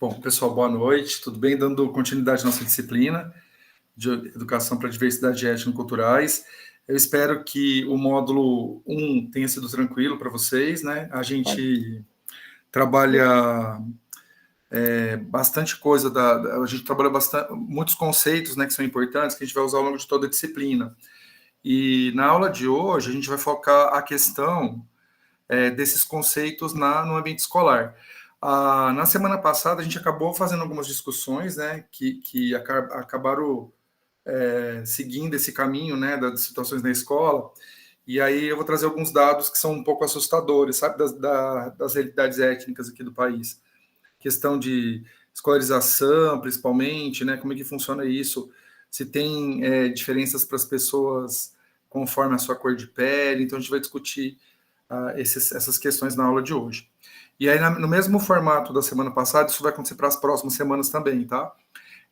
Bom, pessoal, boa noite, tudo bem? Dando continuidade à nossa disciplina de Educação para Diversidade Étnico-Culturais. Eu espero que o módulo 1 tenha sido tranquilo para vocês, né? A gente trabalha bastante coisa, a gente trabalha muitos conceitos, né, que são importantes, que a gente vai usar ao longo de toda a disciplina. E na aula de hoje, a gente vai focar a questão desses conceitos no ambiente escolar. Na semana passada, a gente acabou fazendo algumas discussões, né, que acabaram seguindo esse caminho, né, das situações na escola, e aí eu vou trazer alguns dados que são um pouco assustadores, sabe, das realidades étnicas aqui do país. Questão de escolarização, principalmente, né, como é que funciona isso, se tem diferenças para as pessoas conforme a sua cor de pele, então a gente vai discutir essas questões na aula de hoje. E aí, no mesmo formato da semana passada, isso vai acontecer para as próximas semanas também, tá?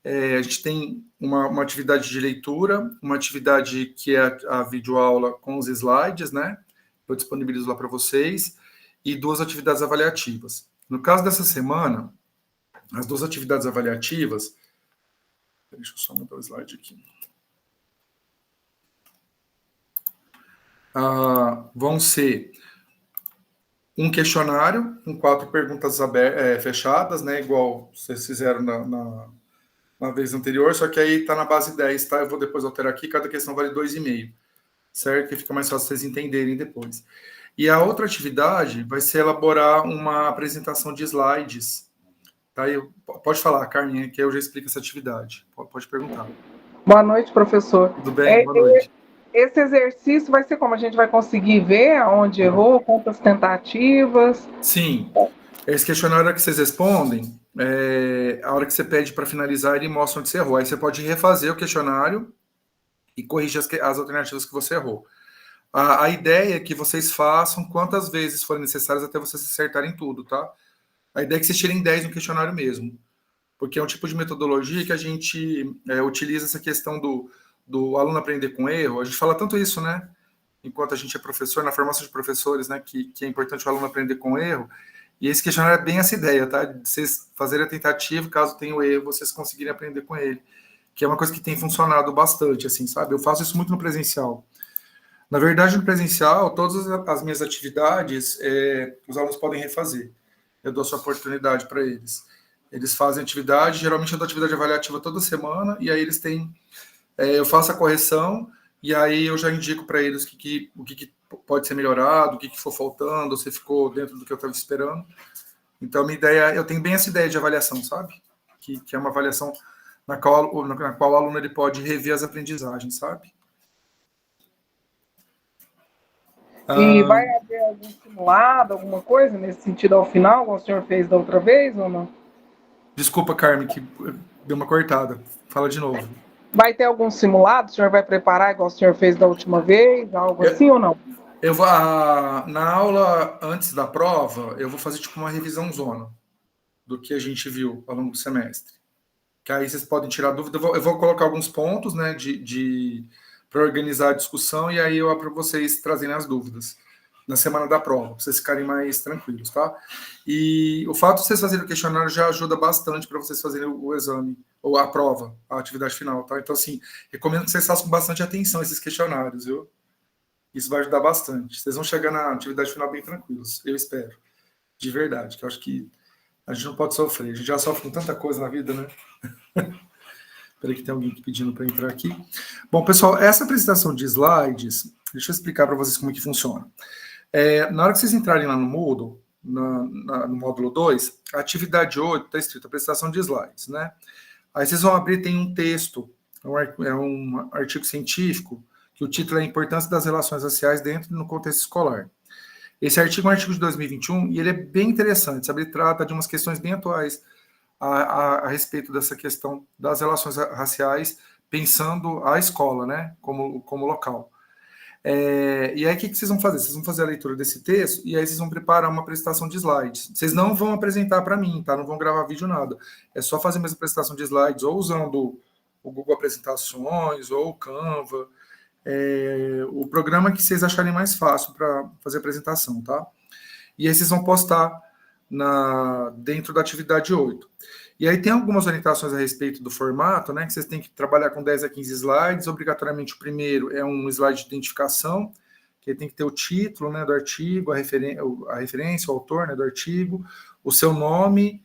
A gente tem uma atividade de leitura, uma atividade que é a videoaula com os slides, né? Eu disponibilizo lá para vocês, e 2 atividades avaliativas. No caso dessa semana, as 2 atividades avaliativas... Deixa eu só mudar o slide aqui. Vão ser um questionário com 4 perguntas fechadas, né? Igual vocês fizeram na vez anterior, só que aí está na base 10, tá? Eu vou depois alterar aqui, cada questão vale 2,5, certo? Que fica mais fácil vocês entenderem depois. E a outra atividade vai ser elaborar uma apresentação de slides, tá? Pode falar, Carminha, que eu já explico essa atividade. Pode perguntar. Boa noite, professor. Tudo bem? Boa noite. Esse exercício vai ser como? A gente vai conseguir ver onde errou, quantas tentativas? Sim. Esse questionário que vocês respondem, a hora que você pede para finalizar, ele mostra onde você errou. Aí você pode refazer o questionário e corrigir as alternativas que você errou. A ideia é que vocês façam quantas vezes forem necessárias até vocês acertarem tudo, tá? A ideia é que vocês tirem 10 no questionário mesmo, porque é um tipo de metodologia que a gente utiliza essa questão do aluno aprender com erro. A gente fala tanto isso, né? Enquanto a gente é professor, na formação de professores, né? Que é importante o aluno aprender com erro. E esse questionário é bem essa ideia, tá? De vocês fazerem a tentativa, caso tenha o erro, vocês conseguirem aprender com ele. Que é uma coisa que tem funcionado bastante, assim, sabe? Eu faço isso muito no presencial. Na verdade, no presencial, todas as minhas atividades, os alunos podem refazer. Eu dou essa oportunidade para eles. Eles fazem atividade, geralmente eu dou atividade avaliativa toda semana, e aí eles têm... eu faço a correção, e aí eu já indico para eles o que pode ser melhorado, o que for faltando, se ficou dentro do que eu estava esperando. Então, minha ideia, eu tenho bem essa ideia de avaliação, sabe? Que é uma avaliação na qual o aluno ele pode rever as aprendizagens, sabe? E vai haver algum simulado, alguma coisa nesse sentido ao final, como o senhor fez da outra vez, ou não? Desculpa, Carmen, que deu uma cortada. Fala de novo. Vai ter algum simulado? O senhor vai preparar igual o senhor fez da última vez, algo assim ou não? Eu vou, na aula antes da prova, eu vou fazer tipo uma revisão zona do que a gente viu ao longo do semestre. Que aí vocês podem tirar dúvida. Eu vou colocar alguns pontos, né, para organizar a discussão, e aí eu abro para vocês trazerem as dúvidas na semana da prova, para vocês ficarem mais tranquilos, tá? E o fato de vocês fazerem o questionário já ajuda bastante para vocês fazerem o exame, ou a prova, a atividade final, tá? Então, assim, recomendo que vocês façam com bastante atenção esses questionários, viu? Isso vai ajudar bastante. Vocês vão chegar na atividade final bem tranquilos, eu espero. De verdade, que eu acho que a gente não pode sofrer. A gente já sofre com tanta coisa na vida, né? Espera que tem alguém pedindo para entrar aqui. Bom, pessoal, essa apresentação de slides, deixa eu explicar para vocês como é que funciona. Na hora que vocês entrarem lá no Moodle, no módulo 2, a atividade 8 está escrito apresentação de slides, né? Aí vocês vão abrir, tem um texto, é um artigo científico, que o título é a importância das relações raciais dentro e no contexto escolar. Esse artigo é um artigo de 2021 e ele é bem interessante, sabe? Ele trata de umas questões bem atuais a respeito dessa questão das relações raciais, pensando a escola, né? Como local. E aí, o que vocês vão fazer? Vocês vão fazer a leitura desse texto e aí vocês vão preparar uma apresentação de slides. Vocês não vão apresentar para mim, tá? Não vão gravar vídeo, nada. É só fazer uma apresentação de slides ou usando o Google Apresentações ou o Canva, o programa que vocês acharem mais fácil para fazer a apresentação, tá? E aí vocês vão postar dentro da atividade 8. E aí tem algumas orientações a respeito do formato, né? Que vocês têm que trabalhar com 10 a 15 slides. Obrigatoriamente, o primeiro é um slide de identificação, que tem que ter o título, né, do artigo, a referência, o autor, né, do artigo, o seu nome,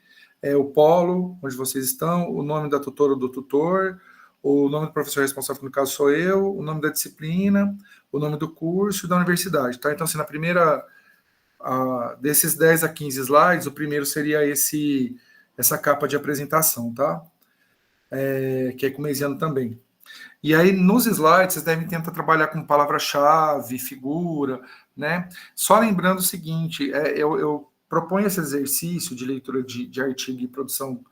o polo onde vocês estão, o nome da tutora ou do tutor, o nome do professor responsável, que no caso sou eu, o nome da disciplina, o nome do curso e da universidade, tá? Então, assim, na primeira, desses 10 a 15 slides, o primeiro seria essa capa de apresentação, tá? Que é keynesiano também. E aí, nos slides, vocês devem tentar trabalhar com palavra-chave, figura, né? Só lembrando o seguinte, eu proponho esse exercício de leitura de artigo e produção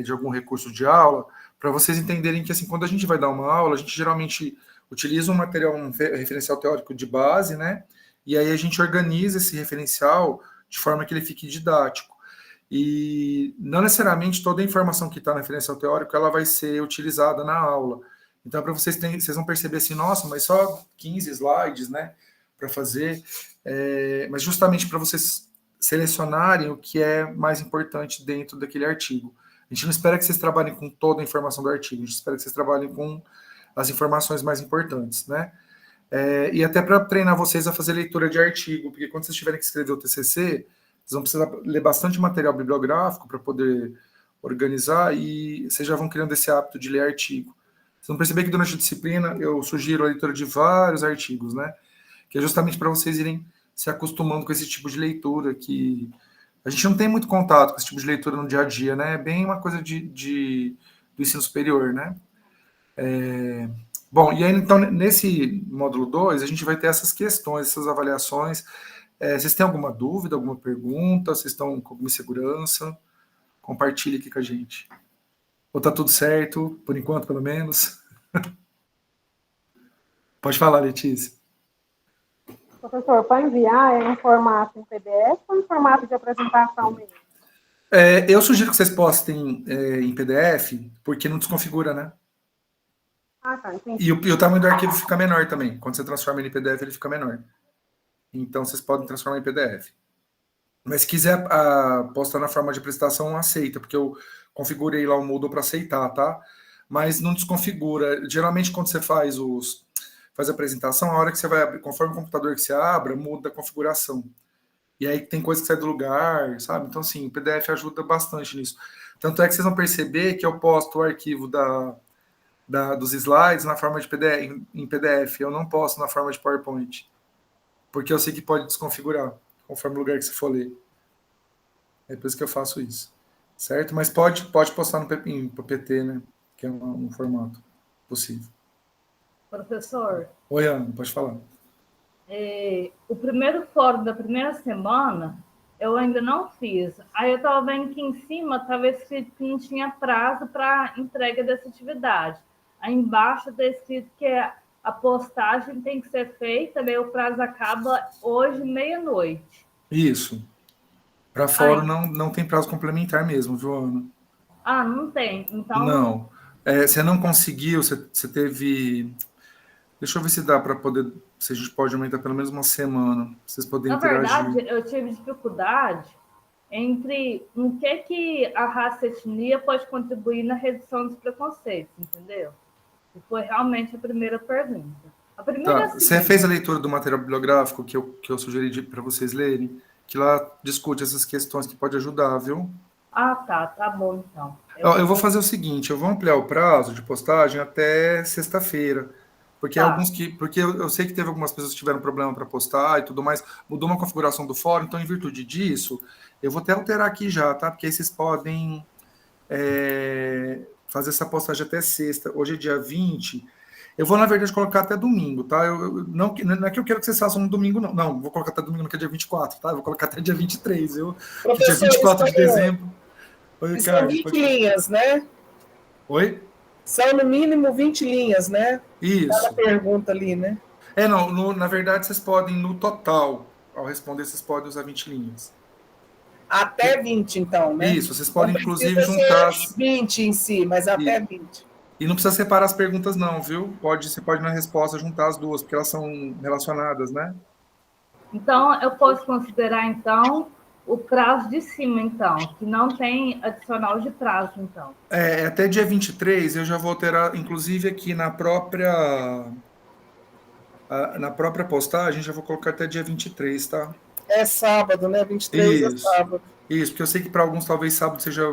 de algum recurso de aula, para vocês entenderem que, assim, quando a gente vai dar uma aula, a gente geralmente utiliza um referencial teórico de base, né? E aí a gente organiza esse referencial de forma que ele fique didático. E não necessariamente toda a informação que está no referencial teórico ela vai ser utilizada na aula. Então, para vocês vão perceber assim, nossa, mas só 15 slides, né, para fazer, mas justamente para vocês selecionarem o que é mais importante dentro daquele artigo. A gente não espera que vocês trabalhem com toda a informação do artigo, a gente espera que vocês trabalhem com as informações mais importantes, né? E até para treinar vocês a fazer leitura de artigo, porque quando vocês tiverem que escrever o TCC, vocês vão precisar ler bastante material bibliográfico para poder organizar e vocês já vão criando esse hábito de ler artigo. Vocês vão perceber que durante a disciplina eu sugiro a leitura de vários artigos, né? Que é justamente para vocês irem se acostumando com esse tipo de leitura, que a gente não tem muito contato com esse tipo de leitura no dia a dia, né? É bem uma coisa do ensino superior, né? Bom, e aí, então, nesse módulo 2, a gente vai ter essas questões, essas avaliações. Vocês têm alguma dúvida, alguma pergunta? Vocês estão com alguma insegurança? Compartilhe aqui com a gente. Ou tá tudo certo, por enquanto, pelo menos? Pode falar, Letícia. Professor, para enviar em formato em PDF ou em formato de apresentação mesmo? Eu sugiro que vocês postem em PDF, porque não desconfigura, né? Ah, tá, entendi. E o tamanho do arquivo fica menor também. Quando você transforma ele em PDF, ele fica menor. Então, vocês podem transformar em PDF. Mas se quiser postar na forma de apresentação, aceita, porque eu configurei lá o Moodle para aceitar, tá? Mas não desconfigura. Geralmente, quando você faz a apresentação, a hora que você vai abrir, conforme o computador que você abra, muda a configuração. E aí tem coisa que sai do lugar, sabe? Então, assim, o PDF ajuda bastante nisso. Tanto é que vocês vão perceber que eu posto o arquivo dos slides na forma de PDF, em PDF. Eu não posto na forma de PowerPoint. Porque eu sei que pode desconfigurar, conforme o lugar que você for ler. É por isso que eu faço isso. Certo? Mas pode postar no PT, né? Que é um formato possível. Professor. Oi, Ana, pode falar. O primeiro fórum da primeira semana, eu ainda não fiz. Aí eu estava vendo que em cima estava escrito que não tinha prazo para entrega dessa atividade. Aí embaixo está escrito que a postagem tem que ser feita, daí o prazo acaba hoje, meia-noite. Isso. Para fórum não tem prazo complementar mesmo, viu, Ana? Ah, não tem. Então. Não. Você não conseguiu, você teve. Deixa eu ver se dá para poder. Se a gente pode aumentar pelo menos uma semana. Vocês poderem interagir. Na verdade, eu tive dificuldade entre o que a raça e a etnia pode contribuir na redução dos preconceitos, entendeu? E foi realmente a primeira pergunta. A primeira tá. Você fez a leitura do material bibliográfico que eu sugeri para vocês lerem? Que lá discute essas questões que pode ajudar, viu? Ah, tá bom, então. Eu vou fazer o seguinte, eu vou ampliar o prazo de postagem até sexta-feira. Porque porque eu sei que teve algumas pessoas que tiveram problema para postar e tudo mais, mudou uma configuração do fórum, então, em virtude disso, eu vou até alterar aqui já, tá? Porque aí vocês podem fazer essa postagem até sexta. Hoje é dia 20. Eu vou, na verdade, colocar até domingo, tá? Não é que eu quero que vocês façam no domingo, não. Não, vou colocar até domingo, que é dia 24, tá? Eu vou colocar até dia 23, viu? Que dia 24 de dezembro. Oi, são 20 linhas, né? Oi? São no mínimo 20 linhas, né? Isso. Cada pergunta ali, né? Na verdade, vocês podem, no total, ao responder, vocês podem usar 20 linhas. Até 20, então, né? Isso, vocês podem, inclusive, juntar... 20 em si, mas até 20. E não precisa separar as perguntas, não, viu? Você pode, na resposta, juntar as duas, porque elas são relacionadas, né? Então, eu posso considerar, então, o prazo de cima, então, que não tem adicional de prazo, então. Até dia 23 eu já vou alterar, inclusive aqui na própria postagem, já vou colocar até dia 23, tá? É sábado, né? 23 é Isso. sábado. Isso, porque eu sei que para alguns talvez sábado seja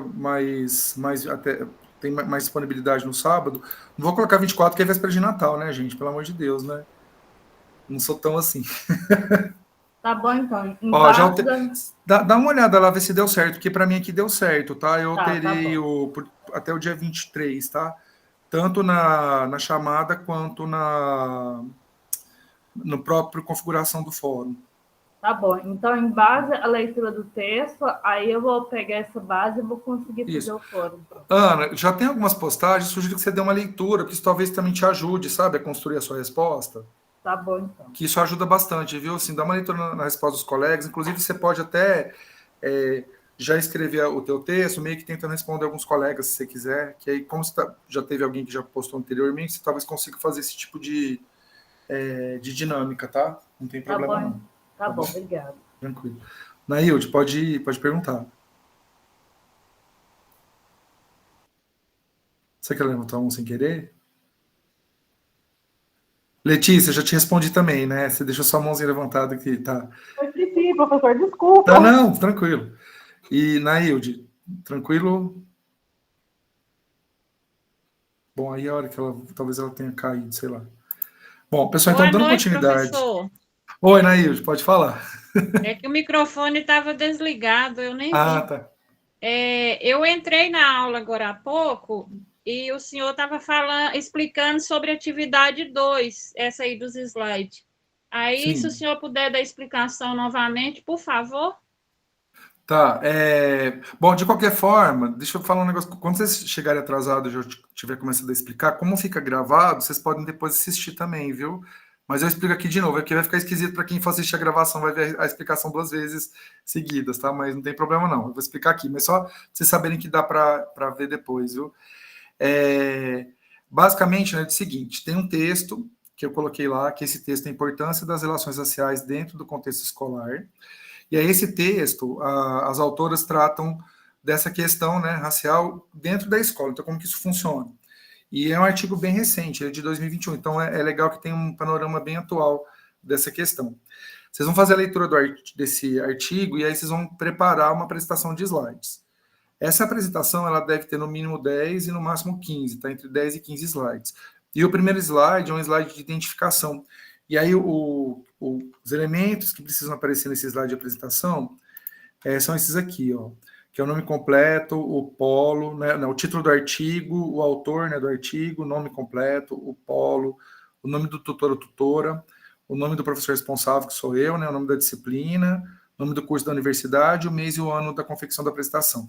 até tem mais disponibilidade no sábado. Não vou colocar 24, que é véspera de Natal, né, gente? Pelo amor de Deus, né? Não sou tão assim. Tá bom, então. Em Ó, base dá uma olhada lá, ver se deu certo, porque para mim aqui deu certo, tá? Eu Tá alterei bom. até o dia 23, tá? Tanto na chamada quanto no próprio configuração do fórum. Tá bom. Então, em base à leitura do texto, aí eu vou pegar essa base e vou conseguir fazer Isso. o fórum. Ana, já tem algumas postagens, sugiro que você dê uma leitura, porque isso talvez também te ajude, sabe, a construir a sua resposta. Tá bom, então. Que isso ajuda bastante, viu? Assim, dá uma leitura na resposta dos colegas. Inclusive, você pode até já escrever o teu texto, meio que tentando responder alguns colegas, se você quiser. Que aí, como já teve alguém que já postou anteriormente, você talvez consiga fazer esse tipo de dinâmica, tá? Não tem problema, não. Tá bom, obrigada. Tranquilo. Nailde, pode perguntar. Você quer levantar um sem querer? Letícia, já te respondi também, né? Você deixou sua mãozinha levantada aqui, tá? Eu esqueci, professor, desculpa. Tá, não, tranquilo. E Nailde, tranquilo? Bom, aí a hora que talvez ela tenha caído, sei lá. Bom, pessoal, então Boa dando noite, continuidade. professor. Oi, Nailde, pode falar. É que o microfone estava desligado, eu nem Ah, vi. tá. Eu entrei na aula agora há pouco e o senhor estava explicando sobre a atividade 2, essa aí dos slides. Aí, se o Sim. senhor puder dar a explicação novamente, por favor. Tá. Bom, de qualquer forma, deixa eu falar um negócio. Quando vocês chegarem atrasados e eu tiver começado a explicar, como fica gravado, vocês podem depois assistir também, viu? Mas eu explico aqui de novo, aqui vai ficar esquisito para quem for assistir a gravação, vai ver a explicação 2 vezes seguidas, tá? Mas não tem problema não, eu vou explicar aqui, mas só pra vocês saberem que dá para ver depois, viu? Basicamente, né, é o seguinte, tem um texto que eu coloquei lá, que esse texto é a importância das relações raciais dentro do contexto escolar, e aí esse texto, as autoras tratam dessa questão, né, racial dentro da escola, então como que isso funciona? E é um artigo bem recente, ele é de 2021, então é legal que tem um panorama bem atual dessa questão. Vocês vão fazer a leitura desse artigo e aí vocês vão preparar uma apresentação de slides. Essa apresentação ela deve ter no mínimo 10 e no máximo 15, tá? Entre 10 e 15 slides. E o primeiro slide é um slide de identificação. E aí os elementos que precisam aparecer nesse slide de apresentação são esses aqui, ó, que é o nome completo, o polo, né, o título do artigo, o autor, né, do artigo, o nome completo, o polo, o nome do tutor ou tutora, o nome do professor responsável, que sou eu, né, o nome da disciplina, o nome do curso da universidade, o mês e o ano da confecção da apresentação.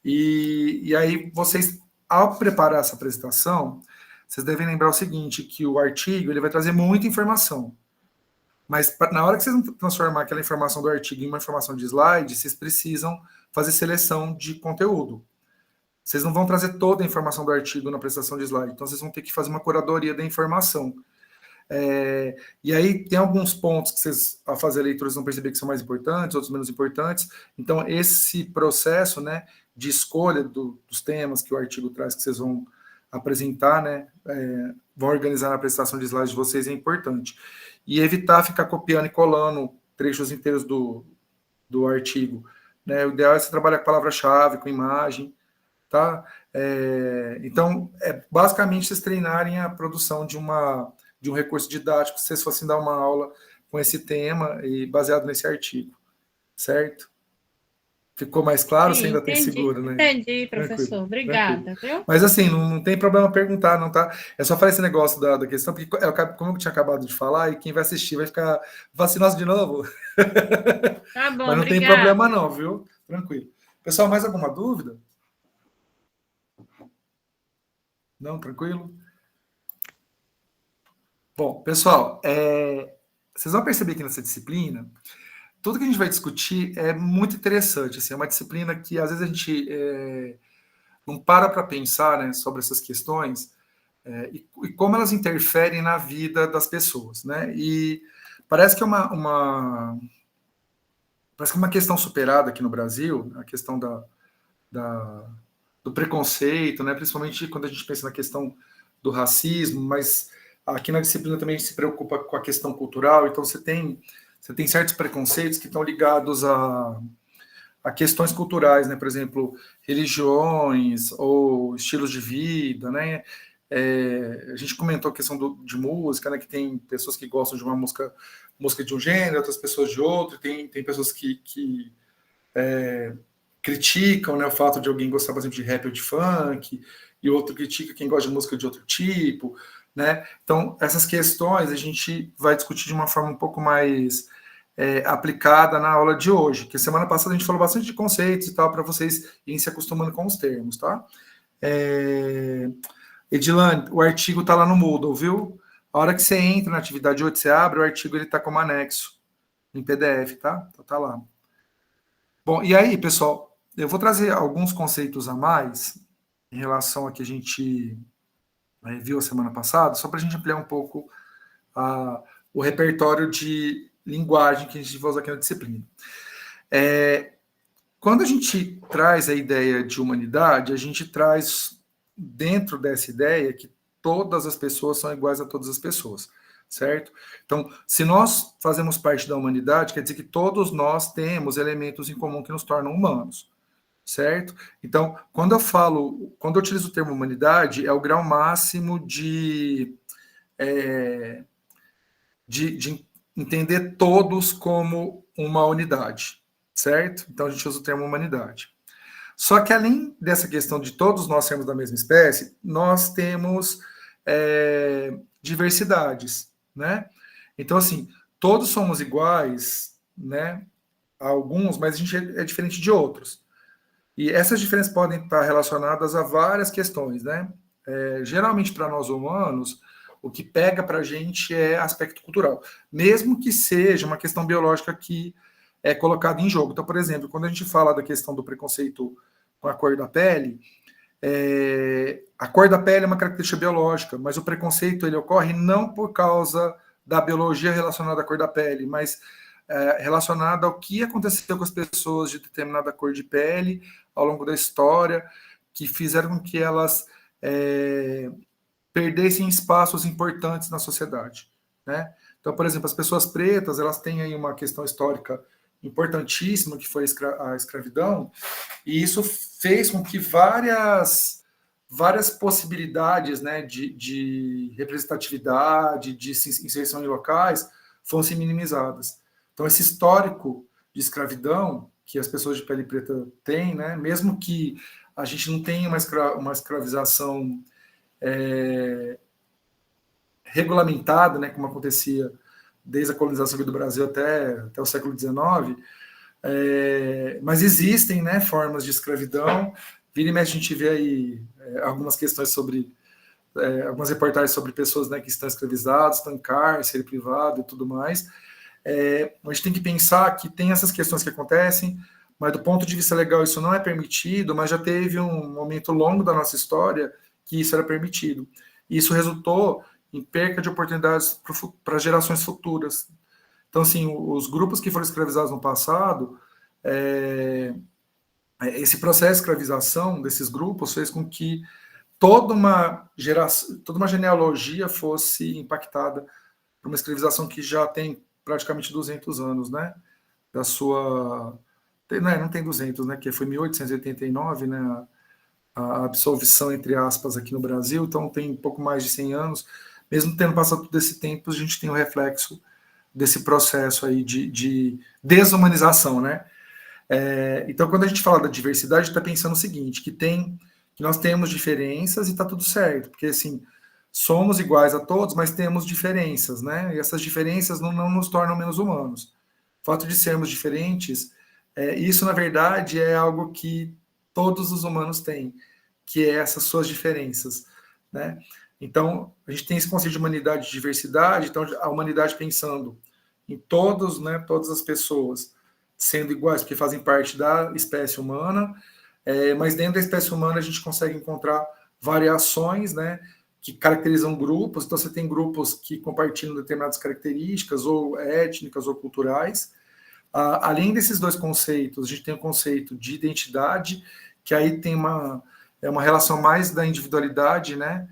E aí vocês, ao preparar essa apresentação, vocês devem lembrar o seguinte, que o artigo ele vai trazer muita informação. Mas na hora que vocês vão transformar aquela informação do artigo em uma informação de slide, vocês precisam fazer seleção de conteúdo. Vocês não vão trazer toda a informação do artigo na apresentação de slide, então vocês vão ter que fazer uma curadoria da informação. E aí tem alguns pontos que vocês, ao fazer a leitura, vão perceber que são mais importantes, outros menos importantes. Então, esse processo, né, de escolha dos temas que o artigo traz, que vocês vão apresentar, né, vão organizar na apresentação de slides de vocês, é importante. E evitar ficar copiando e colando trechos inteiros do artigo. Né? O ideal é você trabalhar com palavra-chave, com imagem, tá? Então, basicamente vocês treinarem a produção de um recurso didático, se vocês fossem dar uma aula com esse tema e baseado nesse artigo, certo? Ficou mais claro? Sim, Você ainda tem seguro, né? Entendi, professor. Tranquilo, Obrigada, tranquilo. viu? Mas assim, não tem problema perguntar, não tá? É só falar esse negócio da questão, porque como eu tinha acabado de falar, e quem vai assistir vai ficar vacinoso de novo. Tá bom, Mas não tem problema não, viu? Tranquilo. Pessoal, mais alguma dúvida? Não, tranquilo? Bom, pessoal, vocês vão perceber que nessa disciplina, tudo que a gente vai discutir é muito interessante. Assim, é uma disciplina que às vezes a gente não para pensar, né, sobre essas questões e como elas interferem na vida das pessoas, né? E parece que parece parece que é uma questão superada aqui no Brasil, a questão do preconceito, né? Principalmente quando a gente pensa na questão do racismo, mas aqui na disciplina também a gente se preocupa com a questão cultural, então você tem certos preconceitos que estão ligados a questões culturais, né? Por exemplo, religiões ou estilos de vida, né? A gente comentou a questão de música, né? Que tem pessoas que gostam de uma música de um gênero, outras pessoas de outro, tem pessoas que criticam, né, o fato de alguém gostar, por exemplo, de rap ou de funk, e outro critica quem gosta de música de outro tipo, né? Então, essas questões a gente vai discutir de uma forma um pouco mais aplicada na aula de hoje, que semana passada a gente falou bastante de conceitos e tal, para vocês irem se acostumando com os termos, tá? Edilane, o artigo está lá no Moodle, viu? A hora que você entra na atividade 8, você abre, o artigo está como anexo em PDF, tá? Então tá lá. Bom, e aí, pessoal, eu vou trazer alguns conceitos a mais em relação a que a gente viu a semana passada, só para a gente ampliar um pouco o repertório de linguagem que a gente vai usar aqui na disciplina. Quando a gente traz a ideia de humanidade, a gente traz dentro dessa ideia que todas as pessoas são iguais a todas as pessoas, certo? Então, se nós fazemos parte da humanidade, quer dizer que todos nós temos elementos em comum que nos tornam humanos, certo? Então, quando eu utilizo o termo humanidade, é o grau máximo de entender todos como uma unidade, certo? Então, a gente usa o termo humanidade. Só que, além dessa questão de todos nós sermos da mesma espécie, nós temos diversidades, né? Então, assim, todos somos iguais, né? A alguns, mas a gente é diferente de outros. E essas diferenças podem estar relacionadas a várias questões, né? Geralmente, para nós humanos, o que pega para a gente é aspecto cultural, mesmo que seja uma questão biológica que é colocada em jogo. Então, por exemplo, quando a gente fala da questão do preconceito com a cor da pele, a cor da pele é uma característica biológica, mas o preconceito ele ocorre não por causa da biologia relacionada à cor da pele, mas relacionada ao que aconteceu com as pessoas de determinada cor de pele ao longo da história, que fizeram com que elas perdessem espaços importantes na sociedade, né? Então, por exemplo, as pessoas pretas, elas têm aí uma questão histórica importantíssima, que foi a escravidão, e isso fez com que várias possibilidades, né, de representatividade, de inserção em locais, fossem minimizadas. Então, esse histórico de escravidão que as pessoas de pele preta têm, né, mesmo que a gente não tenha uma escravização regulamentada, né, como acontecia desde a colonização do Brasil até o século XIX, mas existem, né, formas de escravidão. Vira e mexe, a gente vê aí algumas questões sobre, algumas reportagens sobre pessoas, né, que estão escravizadas, estão em cárcere privado e tudo mais. A gente tem que pensar que tem essas questões que acontecem, mas do ponto de vista legal isso não é permitido, mas já teve um momento longo da nossa história que isso era permitido. E isso resultou em perca de oportunidades para gerações futuras. Então, assim, os grupos que foram escravizados no passado, esse processo de escravização desses grupos fez com que toda uma genealogia fosse impactada por uma escravização que já tem praticamente 200 anos, né? Da sua... Não tem 200, né? Que foi 1889, né? A absolvição, entre aspas, aqui no Brasil, então tem um pouco mais de 100 anos. Mesmo tendo passado todo esse tempo, a gente tem o reflexo desse processo aí de desumanização, né? Então, quando a gente fala da diversidade, está pensando o seguinte, que nós temos diferenças e está tudo certo, porque, assim, somos iguais a todos, mas temos diferenças, né? E essas diferenças não nos tornam menos humanos. O fato de sermos diferentes, isso, na verdade, é algo que todos os humanos têm, que é essas suas diferenças, né? Então, a gente tem esse conceito de humanidade e diversidade, então a humanidade pensando em todos, né, todas as pessoas sendo iguais, porque fazem parte da espécie humana, mas dentro da espécie humana a gente consegue encontrar variações, né, que caracterizam grupos. Então, você tem grupos que compartilham determinadas características, ou étnicas, ou culturais, Além desses dois conceitos, a gente tem o conceito de identidade, que aí tem uma relação mais da individualidade, né?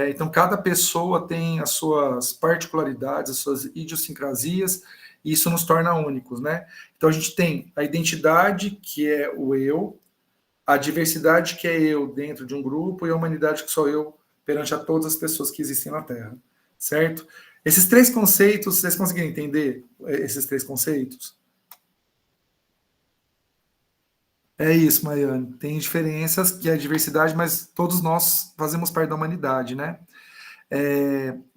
Então, cada pessoa tem as suas particularidades, as suas idiosincrasias, e isso nos torna únicos, né? Então, a gente tem a identidade, que é o eu, a diversidade, que é eu dentro de um grupo, e a humanidade, que sou eu perante a todas as pessoas que existem na Terra, certo? Esses três conceitos, vocês conseguiram entender esses três conceitos? É isso, Maiane. Tem diferenças, que é a diversidade, mas todos nós fazemos parte da humanidade, né?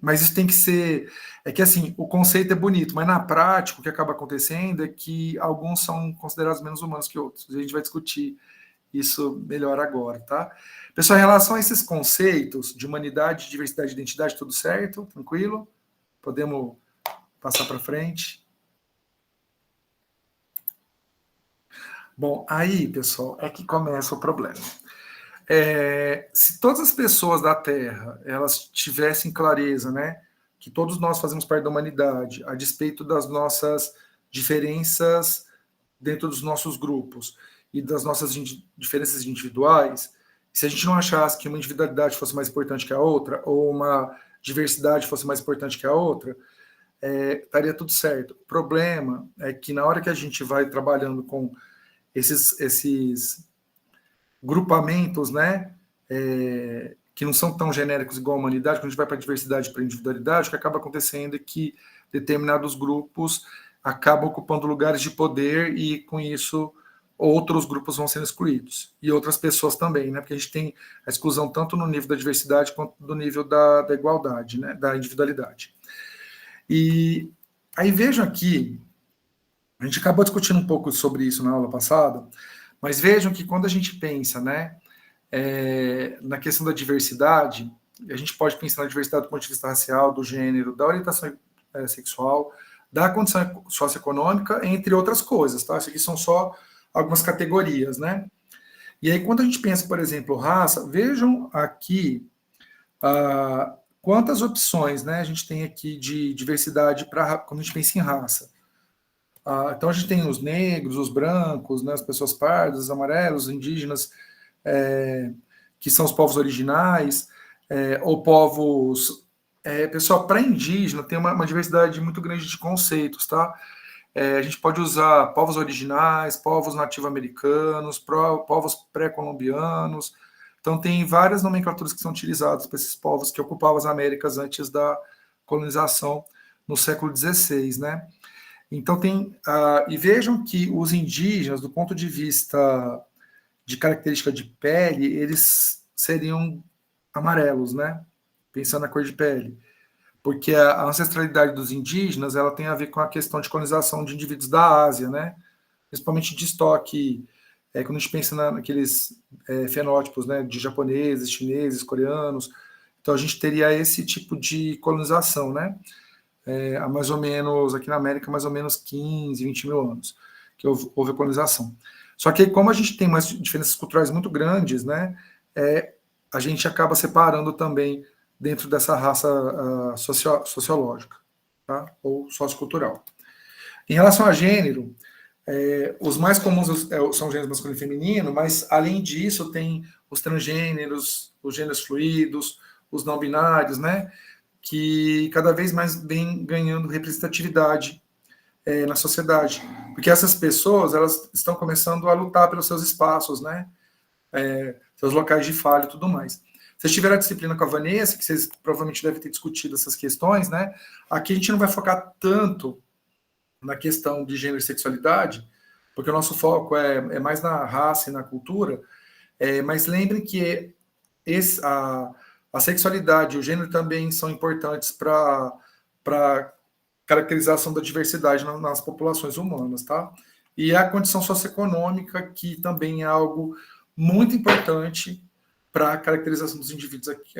Mas isso tem que ser... É que, assim, o conceito é bonito, mas na prática o que acaba acontecendo é que alguns são considerados menos humanos que outros. A gente vai discutir isso melhor agora, tá? Pessoal, em relação a esses conceitos de humanidade, diversidade e identidade, tudo certo? Tranquilo? Podemos passar para frente? Bom, aí, pessoal, é que começa o problema. Se todas as pessoas da Terra, elas tivessem clareza, né, que todos nós fazemos parte da humanidade, a despeito das nossas diferenças dentro dos nossos grupos e das nossas diferenças individuais, se a gente não achasse que uma individualidade fosse mais importante que a outra, ou uma diversidade fosse mais importante que a outra, estaria tudo certo. O problema é que na hora que a gente vai trabalhando com esses grupamentos, né, que não são tão genéricos igual a humanidade, quando a gente vai para a diversidade e para a individualidade, o que acaba acontecendo é que determinados grupos acabam ocupando lugares de poder e, com isso, outros grupos vão sendo excluídos. E outras pessoas também, né, porque a gente tem a exclusão tanto no nível da diversidade quanto no nível da igualdade, né, da individualidade. E aí vejam aqui, a gente acabou discutindo um pouco sobre isso na aula passada, mas vejam que quando a gente pensa, né, na questão da diversidade, a gente pode pensar na diversidade do ponto de vista racial, do gênero, da orientação sexual, da condição socioeconômica, entre outras coisas, tá? Isso aqui são só algumas categorias, né? E aí, quando a gente pensa, por exemplo, raça, vejam aqui quantas opções, né, a gente tem aqui de diversidade quando a gente pensa em raça. Então, a gente tem os negros, os brancos, né, as pessoas pardas, os amarelos, os indígenas, que são os povos originais, ou povos... pessoal, para indígena tem uma diversidade muito grande de conceitos, tá? A gente pode usar povos originais, povos nativo-americanos, povos pré-colombianos. Então, tem várias nomenclaturas que são utilizadas para esses povos que ocupavam as Américas antes da colonização no século XVI, né? Então, e vejam que os indígenas, do ponto de vista de característica de pele, eles seriam amarelos, né? Pensando na cor de pele. Porque a ancestralidade dos indígenas, ela tem a ver com a questão de colonização de indivíduos da Ásia, né? Principalmente de estoque, quando a gente pensa naqueles fenótipos, né, de japoneses, chineses, coreanos. Então, a gente teria esse tipo de colonização, né? Há mais ou menos, aqui na América, mais ou menos 15, 20 mil anos, que houve a colonização. Só que como a gente tem umas diferenças culturais muito grandes, né, a gente acaba separando também dentro dessa raça sociológica, tá? Ou sociocultural. Em relação a gênero, os mais comuns são gêneros masculino e feminino, mas, além disso, tem os transgêneros, os gêneros fluidos, os não binários, né, que cada vez mais vem ganhando representatividade na sociedade. Porque essas pessoas, elas estão começando a lutar pelos seus espaços, né, seus locais de fala e tudo mais. Vocês tiveram a disciplina com a Vanessa, que vocês provavelmente devem ter discutido essas questões, né? Aqui a gente não vai focar tanto na questão de gênero e sexualidade, porque o nosso foco é mais na raça e na cultura, mas lembrem que a sexualidade e o gênero também são importantes para caracterização da diversidade nas populações humanas, tá? E a condição socioeconômica, que também é algo muito importante para a caracterização dos indivíduos aqui,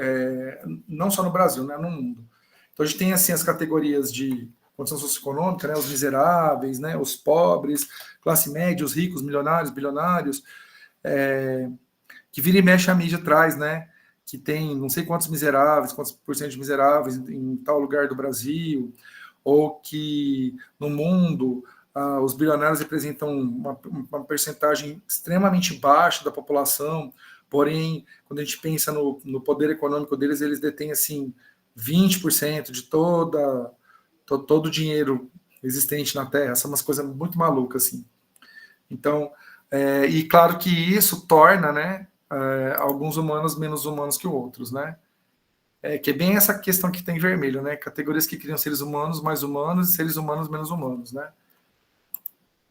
não só no Brasil, né, no mundo. Então, a gente tem, assim, as categorias de condição socioeconômica, né, os miseráveis, né, os pobres, classe média, os ricos, milionários, bilionários, que vira e mexe a mídia traz, né, que tem não sei quantos miseráveis, quantos por cento de miseráveis em tal lugar do Brasil, ou que no mundo os bilionários representam uma percentagem extremamente baixa da população, porém, quando a gente pensa no poder econômico deles, eles detêm, assim, 20% de todo o dinheiro existente na Terra. São umas coisas muito malucas, assim. Então, e claro que isso torna, né, alguns humanos menos humanos que outros, né? Que é bem essa questão que tem em vermelho, né? Categorias que criam seres humanos mais humanos e seres humanos menos humanos, né?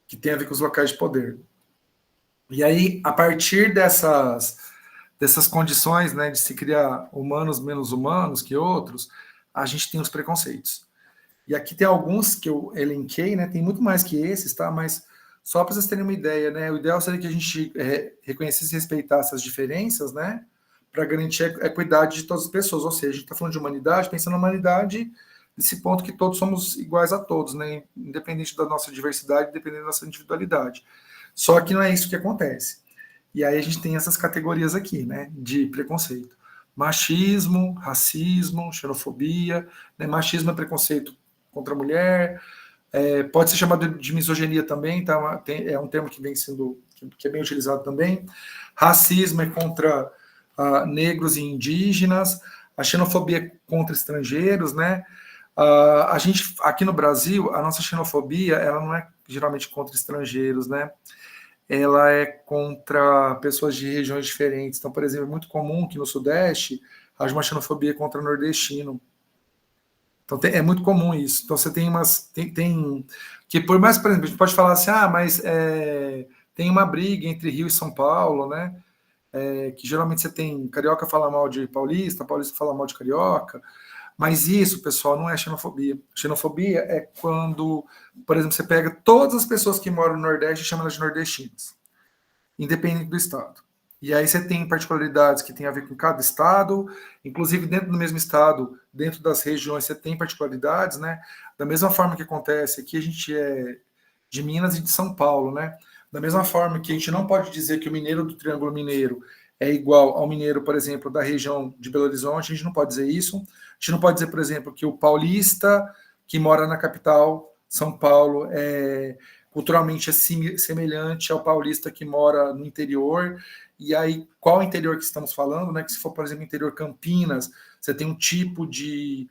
Que tem a ver com os locais de poder. E aí, a partir dessas condições, né, de se criar humanos menos humanos que outros, a gente tem os preconceitos. E aqui tem alguns que eu elenquei, né? Tem muito mais que esses, tá? Mas só para vocês terem uma ideia, né? O ideal seria que a gente reconhecesse e respeitasse as diferenças, né? Para garantir a equidade de todas as pessoas. Ou seja, a gente está falando de humanidade, pensando na humanidade nesse ponto que todos somos iguais a todos, né? Independente da nossa diversidade, independente da nossa individualidade. Só que não é isso que acontece. E aí a gente tem essas categorias aqui, né? De preconceito. Machismo, racismo, xenofobia, né? Machismo é preconceito contra a mulher, pode ser chamado de misoginia também, tá? É um termo que vem sendo, que é bem utilizado também. Racismo é contra negros e indígenas, a xenofobia é contra estrangeiros, né? A gente, aqui no Brasil, a nossa xenofobia, ela não é geralmente contra estrangeiros, né? Ela é contra pessoas de regiões diferentes. Então, por exemplo, é muito comum que no Sudeste haja uma xenofobia contra nordestino. Então, é muito comum isso. Então, você tem que por mais, por exemplo, a gente pode falar assim, mas tem uma briga entre Rio e São Paulo, né? Que geralmente você tem carioca fala mal de paulista, paulista fala mal de carioca, mas isso, pessoal, não é xenofobia. Xenofobia é quando, por exemplo, você pega todas as pessoas que moram no Nordeste e chama elas de nordestinas, independente do estado. E aí você tem particularidades que tem a ver com cada estado, inclusive dentro do mesmo estado, dentro das regiões, você tem particularidades, né? Da mesma forma que acontece aqui, a gente é de Minas e de São Paulo, né? Da mesma forma que a gente não pode dizer que o mineiro do Triângulo Mineiro é igual ao mineiro, por exemplo, da região de Belo Horizonte, a gente não pode dizer isso. A gente não pode dizer, por exemplo, que o paulista que mora na capital, São Paulo, culturalmente é semelhante ao paulista que mora no interior. E aí, qual interior que estamos falando, né? Que se for, por exemplo, interior Campinas, você tem um tipo de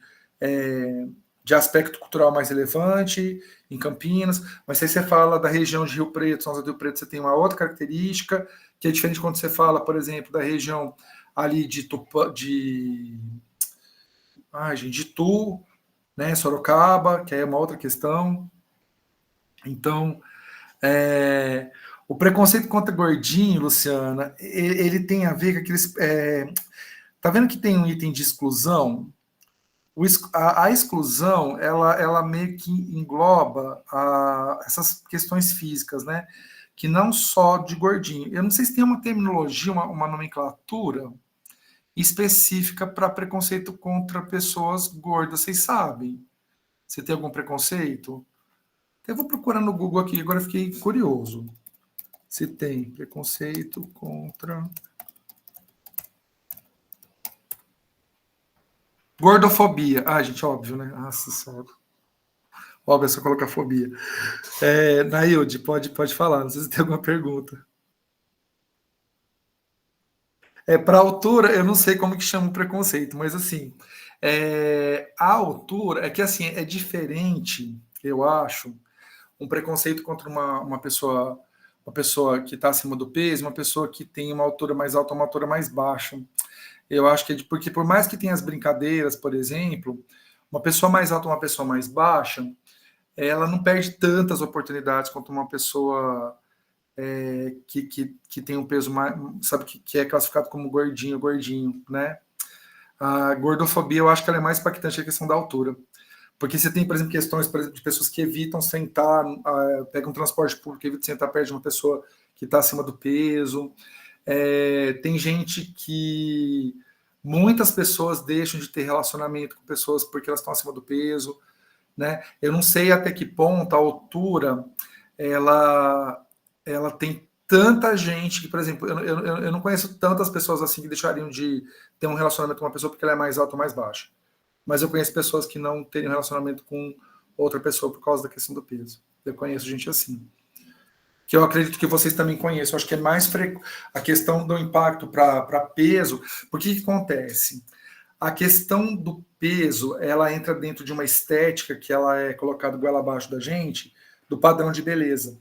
aspecto cultural mais relevante em Campinas, mas se você fala da região de Rio Preto, São José do Rio Preto, você tem uma outra característica, que é diferente quando você fala, por exemplo, da região ali de Itu, né, Sorocaba, que é uma outra questão. Então, o preconceito contra gordinho, Luciana, ele tem a ver com aqueles... tá vendo que tem um item de exclusão? A exclusão, ela meio que engloba essas questões físicas, né? Que não só de gordinho. Eu não sei se tem uma terminologia, uma nomenclatura específica para preconceito contra pessoas gordas. Vocês sabem? Você tem algum preconceito? Eu vou procurar no Google aqui, agora fiquei curioso. Se tem preconceito contra... Gordofobia. Gente, óbvio, né? Nossa senhora. Óbvio, é só colocar fobia. Nailde, pode falar, não sei se tem alguma pergunta. Para altura, eu não sei como que chama o preconceito, mas assim, a altura, que assim, é diferente, eu acho, um preconceito contra uma pessoa que está acima do peso, uma pessoa que tem uma altura mais alta, uma altura mais baixa. Eu acho que porque por mais que tenha as brincadeiras, por exemplo, uma pessoa mais alta, uma pessoa mais baixa, ela não perde tantas oportunidades quanto uma pessoa que tem um peso mais, sabe, que é classificado como gordinho, né? A gordofobia, eu acho que ela é mais impactante a questão da altura. Porque você tem, por exemplo, questões, por exemplo, de pessoas que evitam sentar, pegam um transporte público, evitam sentar perto de uma pessoa que está acima do peso. Tem gente que... Muitas pessoas deixam de ter relacionamento com pessoas porque elas estão acima do peso, né? Eu não sei até que ponto a altura ela tem tanta gente que, por exemplo, eu não conheço tantas pessoas assim que deixariam de ter um relacionamento com uma pessoa porque ela é mais alta ou mais baixa. Mas eu conheço pessoas que não teriam relacionamento com outra pessoa por causa da questão do peso. Eu conheço gente assim. Que eu acredito que vocês também conheçam. Eu acho que é mais a questão do impacto para peso. Porque o que acontece? A questão do peso, ela entra dentro de uma estética que ela é colocada goela abaixo da gente, do padrão de beleza.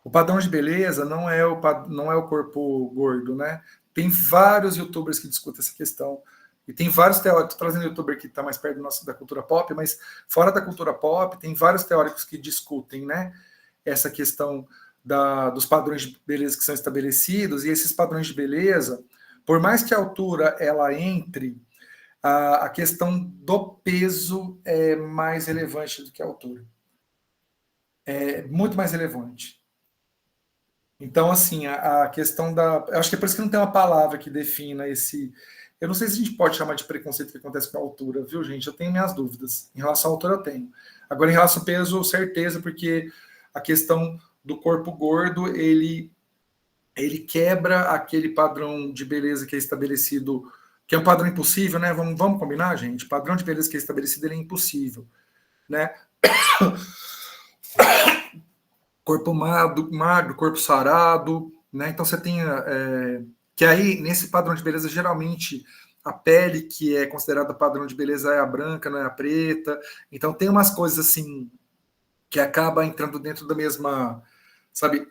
O padrão de beleza não é o corpo gordo, né? Tem vários youtubers que discutem essa questão. E tem vários teóricos, estou trazendo youtuber que está mais perto da cultura pop, mas fora da cultura pop, tem vários teóricos que discutem, né, essa questão dos padrões de beleza que são estabelecidos, e esses padrões de beleza, por mais que a altura ela entre, a questão do peso é mais relevante do que a altura. É muito mais relevante. Então, assim, a questão eu acho que é por isso que não tem uma palavra que defina esse... Eu não sei se a gente pode chamar de preconceito que acontece com a altura, viu, gente? Eu tenho minhas dúvidas. Em relação à altura, eu tenho. Agora, em relação ao peso, certeza, porque a questão do corpo gordo, ele quebra aquele padrão de beleza que é estabelecido, que é um padrão impossível, né? Vamos combinar, gente? O padrão de beleza que é estabelecido, ele é impossível, né? Corpo magro, corpo sarado, né? Então, você tem... que aí, nesse padrão de beleza, geralmente, a pele que é considerada padrão de beleza é a branca, não é a preta. Então, tem umas coisas, assim, que acaba entrando dentro da mesma... Sabe?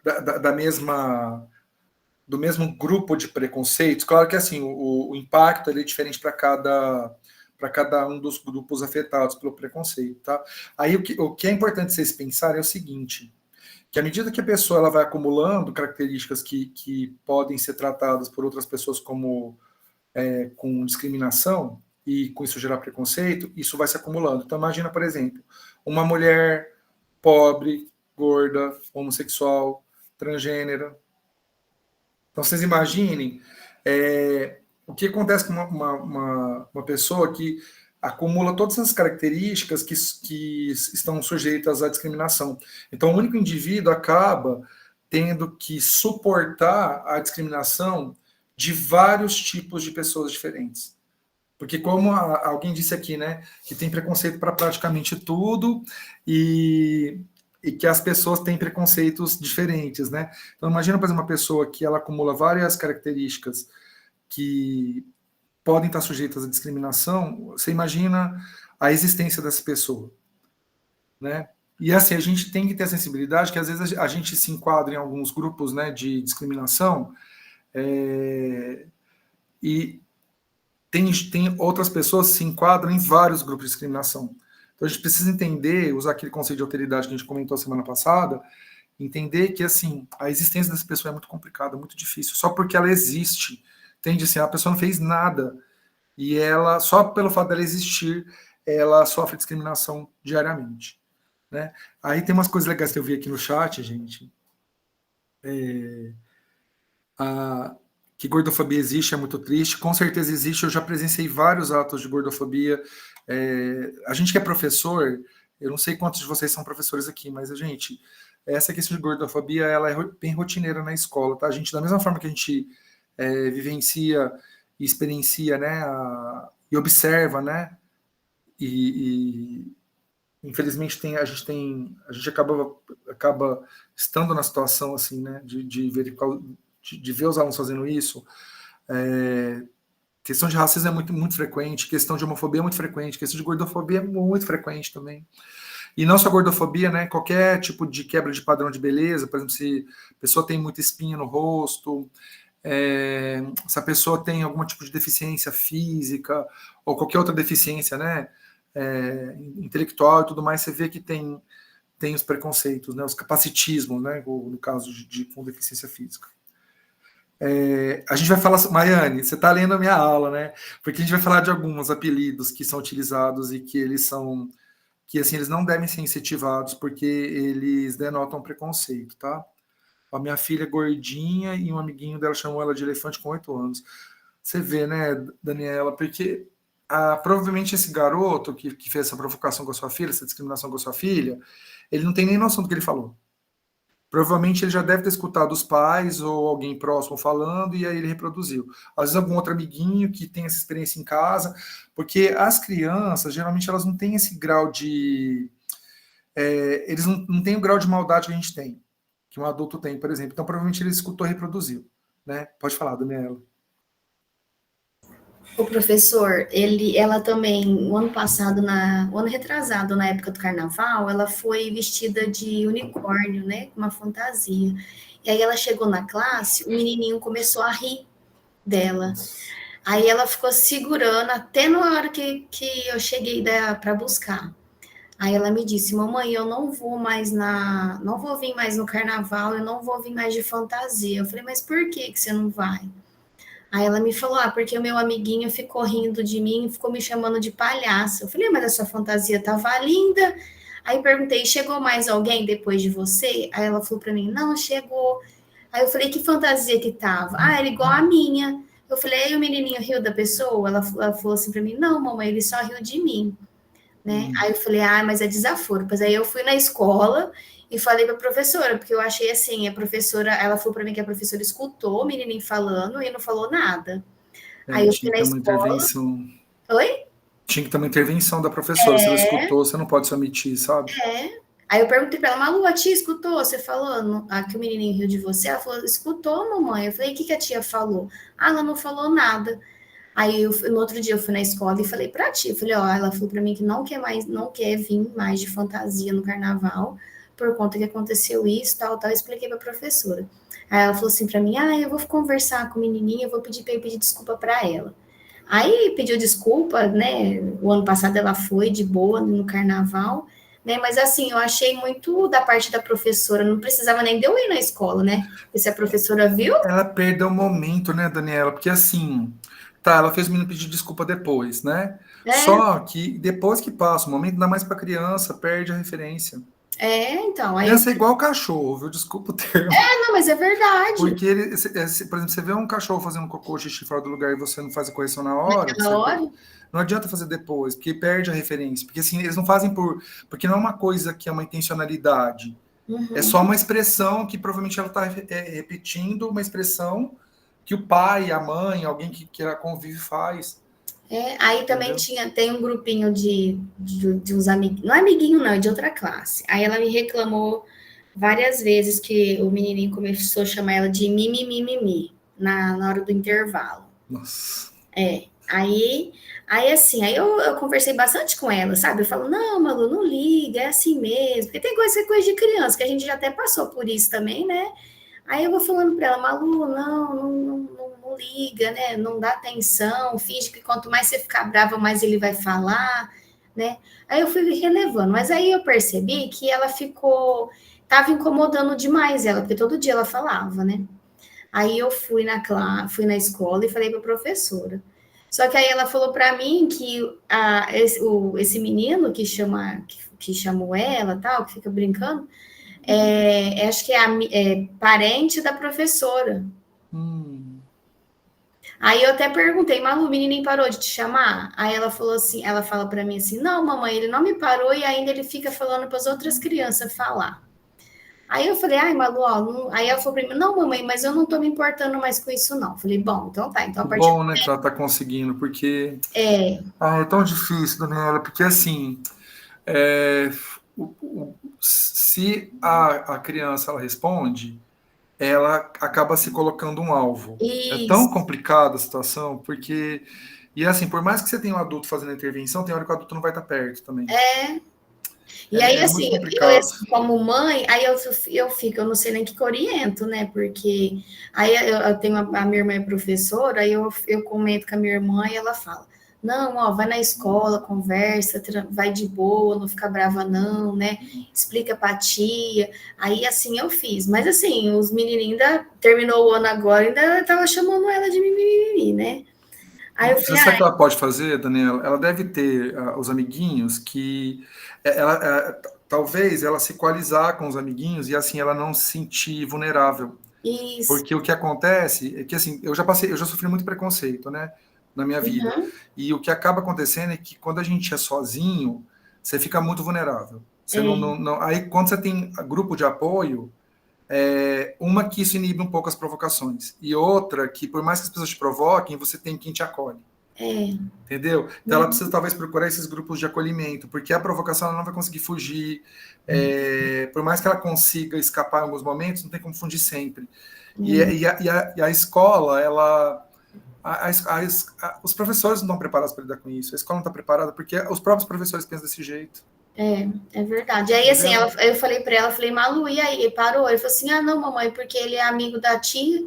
Do mesmo grupo de preconceitos. Claro que, assim, o impacto ele é diferente para cada um dos grupos afetados pelo preconceito, tá? Aí, o que é importante vocês pensarem é o seguinte... que à medida que a pessoa ela vai acumulando características que podem ser tratadas por outras pessoas como com discriminação, e com isso gerar preconceito, isso vai se acumulando. Então, imagina, por exemplo, uma mulher pobre, gorda, homossexual, transgênera. Então, vocês imaginem o que acontece com uma pessoa que acumula todas essas características que estão sujeitas à discriminação. Então, o único indivíduo acaba tendo que suportar a discriminação de vários tipos de pessoas diferentes. Porque, como alguém disse aqui, né, que tem preconceito para praticamente tudo e que as pessoas têm preconceitos diferentes, né? Então, imagina, por exemplo, uma pessoa que ela acumula várias características que podem estar sujeitas à discriminação. Você imagina a existência dessa pessoa, né? E assim, a gente tem que ter a sensibilidade que às vezes a gente se enquadra em alguns grupos, né, de discriminação, e tem outras pessoas que se enquadram em vários grupos de discriminação. Então a gente precisa entender, usar aquele conceito de alteridade que a gente comentou semana passada, entender que assim, a existência dessa pessoa é muito complicada, muito difícil, só porque ela existe. Entende? Assim, a pessoa não fez nada e ela, só pelo fato dela existir, ela sofre discriminação diariamente, né? Aí tem umas coisas legais que eu vi aqui no chat, gente. Que gordofobia existe, é muito triste. Com certeza existe, eu já presenciei vários atos de gordofobia. A gente que é professor, eu não sei quantos de vocês são professores aqui, mas gente, essa questão de gordofobia, ela é bem rotineira na escola, tá? A gente, da mesma forma que a gente vivencia e experiencia, né, e observa, né, e infelizmente a gente acaba estando na situação assim, né, de ver os alunos fazendo isso. Questão de racismo é muito frequente, questão de homofobia é muito frequente, questão de gordofobia é muito frequente também. E não só gordofobia, né, qualquer tipo de quebra de padrão de beleza, por exemplo, se a pessoa tem muita espinha no rosto, se a pessoa tem algum tipo de deficiência física ou qualquer outra deficiência, né, intelectual e tudo mais, você vê que tem os preconceitos, né, os capacitismos, né, no caso com deficiência física. A gente vai falar, Maiane, você está lendo a minha aula, né, porque a gente vai falar de alguns apelidos que são utilizados e que eles não devem ser incentivados porque eles denotam preconceito, tá? A minha filha gordinha e um amiguinho dela chamou ela de elefante com 8 anos. Você vê, né, Daniela, porque provavelmente esse garoto que fez essa provocação com a sua filha, essa discriminação com a sua filha, ele não tem nem noção do que ele falou. Provavelmente ele já deve ter escutado os pais ou alguém próximo falando e aí ele reproduziu. Às vezes algum outro amiguinho que tem essa experiência em casa, porque as crianças, geralmente, elas não têm esse grau de eles não têm o grau de maldade que a gente tem, que um adulto tem, por exemplo. Então, provavelmente ele escutou e reproduziu, né? Pode falar, Daniela. O professor, ela também, o ano retrasado, na época do carnaval, ela foi vestida de unicórnio, né? Uma fantasia. E aí ela chegou na classe, o menininho começou a rir dela. Aí ela ficou segurando até na hora que eu cheguei para buscar. Aí ela me disse, mamãe, eu não vou vir mais no carnaval, eu não vou vir mais de fantasia. Eu falei, mas por que você não vai? Aí ela me falou, porque o meu amiguinho ficou rindo de mim, ficou me chamando de palhaço. Eu falei, mas a sua fantasia tava linda. Aí perguntei, chegou mais alguém depois de você? Aí ela falou para mim, não, chegou. Aí eu falei, que fantasia que tava? Era igual a minha. Eu falei, aí o menininho riu da pessoa? Ela falou assim para mim, não, mamãe, ele só riu de mim. Né? Aí eu falei, mas é desaforo. Pois aí eu fui na escola e falei para a professora, porque eu achei assim, a professora, ela falou para mim que a professora escutou o menininho falando e não falou nada. Aí eu fui na escola. Oi? Tinha que ter uma intervenção da professora. Se ela escutou, você não pode se omitir, sabe? Aí eu perguntei para ela, Malu, a tia escutou você falando que o menininho riu de você? Ela falou, escutou, mamãe. Eu falei, o que a tia falou? Ela não falou nada. Aí no outro dia eu fui na escola e falei pra tia, falei, ela falou pra mim que não quer vir mais de fantasia no carnaval, por conta que aconteceu isso, tal, eu expliquei pra professora. Aí ela falou assim pra mim, eu vou conversar com o menininho, eu vou pedir desculpa pra ela. Aí pediu desculpa, né, o ano passado ela foi de boa no carnaval, né, mas assim, eu achei muito da parte da professora, não precisava nem de eu ir na escola, né, porque se a professora viu... Ela perdeu o momento, né, Daniela, porque assim... Tá, ela fez o menino pedir desculpa depois, né? Só que depois que passa o momento, ainda mais para criança, perde a referência. Então... Criança é igual cachorro, viu? Desculpa o termo. Não, mas é verdade. Porque, por exemplo, você vê um cachorro fazendo cocô, xixi fora do lugar e você não faz a correção na hora, não adianta fazer depois, porque perde a referência. Porque assim, eles não fazem porque não é uma coisa que é uma intencionalidade. É só uma expressão que provavelmente ela está repetindo uma expressão que o pai, a mãe, alguém que ela convive faz. Aí também tem um grupinho de uns amiguinhos, não é amiguinho não, é de outra classe. Aí ela me reclamou várias vezes que o menininho começou a chamar ela de mimimi na hora do intervalo. Nossa. Aí eu conversei bastante com ela, sabe? Eu falo, não, Malu, não liga, é assim mesmo. Porque tem coisa de criança, que a gente já até passou por isso também, né? Aí eu vou falando para ela, Malu, não liga, né? Não dá atenção, finge que quanto mais você ficar brava, mais ele vai falar, né? Aí eu fui relevando, mas aí eu percebi que ela tava incomodando demais ela, porque todo dia ela falava, né? Aí eu fui na escola e falei para a professora. Só que aí ela falou para mim que esse menino que chamou ela, tal, que fica brincando, acho que é parente da professora. Aí eu até perguntei, Malu, o menininho parou de te chamar? Aí ela falou assim, ela fala para mim assim, não, mamãe, ele não me parou e ainda ele fica falando para as outras crianças falar. Aí eu falei, Malu, aí ela falou para mim, não, mamãe, mas eu não tô me importando mais com isso, não. Falei, bom, então tá. Então, a partir bom, né, que ela tá conseguindo, porque... é tão difícil, Daniela, porque assim, se a criança, ela responde, ela acaba se colocando um alvo. Isso. É tão complicada a situação, porque... E assim, por mais que você tenha um adulto fazendo a intervenção, tem hora que o adulto não vai estar perto também. E aí, assim, eu como mãe, aí eu não sei nem que oriento, né? Porque aí eu tenho a minha irmã é professora, aí eu comento com a minha irmã e ela fala, não, vai na escola, conversa, vai de boa, não fica brava não, né? Explica pra tia. Aí, assim, eu fiz. Mas, assim, os menininhos ainda terminou o ano agora, ainda tava chamando ela de mimimi, né? Aí eu falei, sabe o que ela pode fazer, Daniela? Ela deve ter os amiguinhos que... talvez ela se equalizar com os amiguinhos e assim ela não se sentir vulnerável. Isso. Porque o que acontece é que assim, eu já sofri muito preconceito, né, na minha vida. E o que acaba acontecendo é que quando a gente é sozinho, você fica muito vulnerável. Você aí quando você tem grupo de apoio, uma que isso inibe um pouco as provocações, e outra que por mais que as pessoas te provoquem, você tem quem te acolhe. Entendeu? Então ela precisa talvez procurar esses grupos de acolhimento, porque a provocação ela não vai conseguir fugir. Por mais que ela consiga escapar em alguns momentos, não tem como fugir sempre. E a escola, ela... os professores não estão preparados para lidar com isso. A escola não está preparada porque os próprios professores pensam desse jeito. É verdade. Aí, assim, eu falei para ela, falei, Malu, e aí? Parou? Ele falou assim, não, mamãe, porque ele é amigo da tia.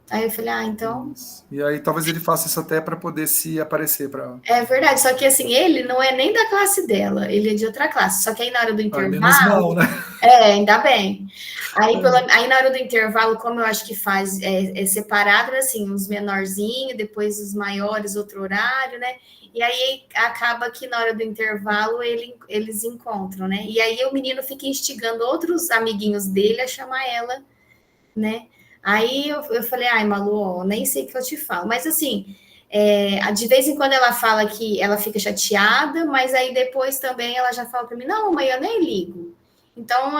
Aí eu falei, então... E aí talvez ele faça isso até para poder se aparecer para ela. É verdade, só que assim, ele não é nem da classe dela, ele é de outra classe. Só que aí na hora do intervalo... menos mal, né? Ainda bem. Aí na hora do intervalo, como eu acho que faz, é separado, assim, os menorzinhos, depois os maiores, outro horário, né? E aí acaba que na hora do intervalo eles encontram, né? E aí o menino fica instigando outros amiguinhos dele a chamar ela, né? Aí eu falei, ai, Malu, nem sei o que eu te falo. Mas assim, de vez em quando ela fala que ela fica chateada, mas aí depois também ela já fala para mim, não, mãe, eu nem ligo. Então,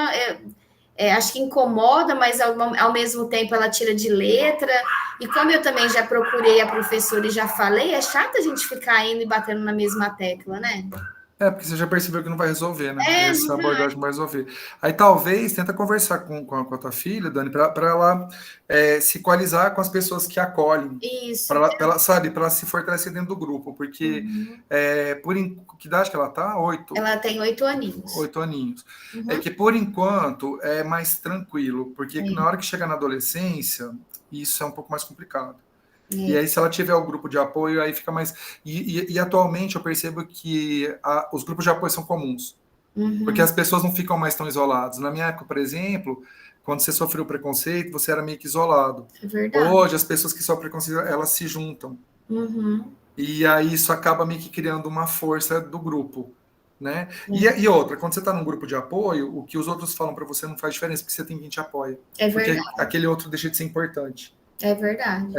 acho que incomoda, mas ao mesmo tempo ela tira de letra. E como eu também já procurei a professora e já falei, é chato a gente ficar indo e batendo na mesma tecla, né? Porque você já percebeu que não vai resolver, né? Essa não abordagem não vai resolver. Aí talvez tenta conversar com a tua filha, Dani, para ela se equalizar com as pessoas que acolhem. Isso. Para ela, sabe, para ela se fortalecer dentro do grupo. Porque que idade que ela tá? 8? Ela tem 8 aninhos. 8 aninhos. É que por enquanto é mais tranquilo, porque na hora que chega na adolescência, isso é um pouco mais complicado. E aí, se ela tiver o grupo de apoio, aí fica mais... E atualmente eu percebo que os grupos de apoio são comuns. Porque as pessoas não ficam mais tão isoladas. Na minha época, por exemplo, quando você sofreu preconceito, você era meio que isolado. É verdade. Hoje, as pessoas que sofrem preconceito, elas se juntam. E aí isso acaba meio que criando uma força do grupo, né? E outra, quando você está num grupo de apoio, o que os outros falam para você não faz diferença, porque você tem quem te apoia. É verdade. Porque aquele outro deixa de ser importante. É verdade.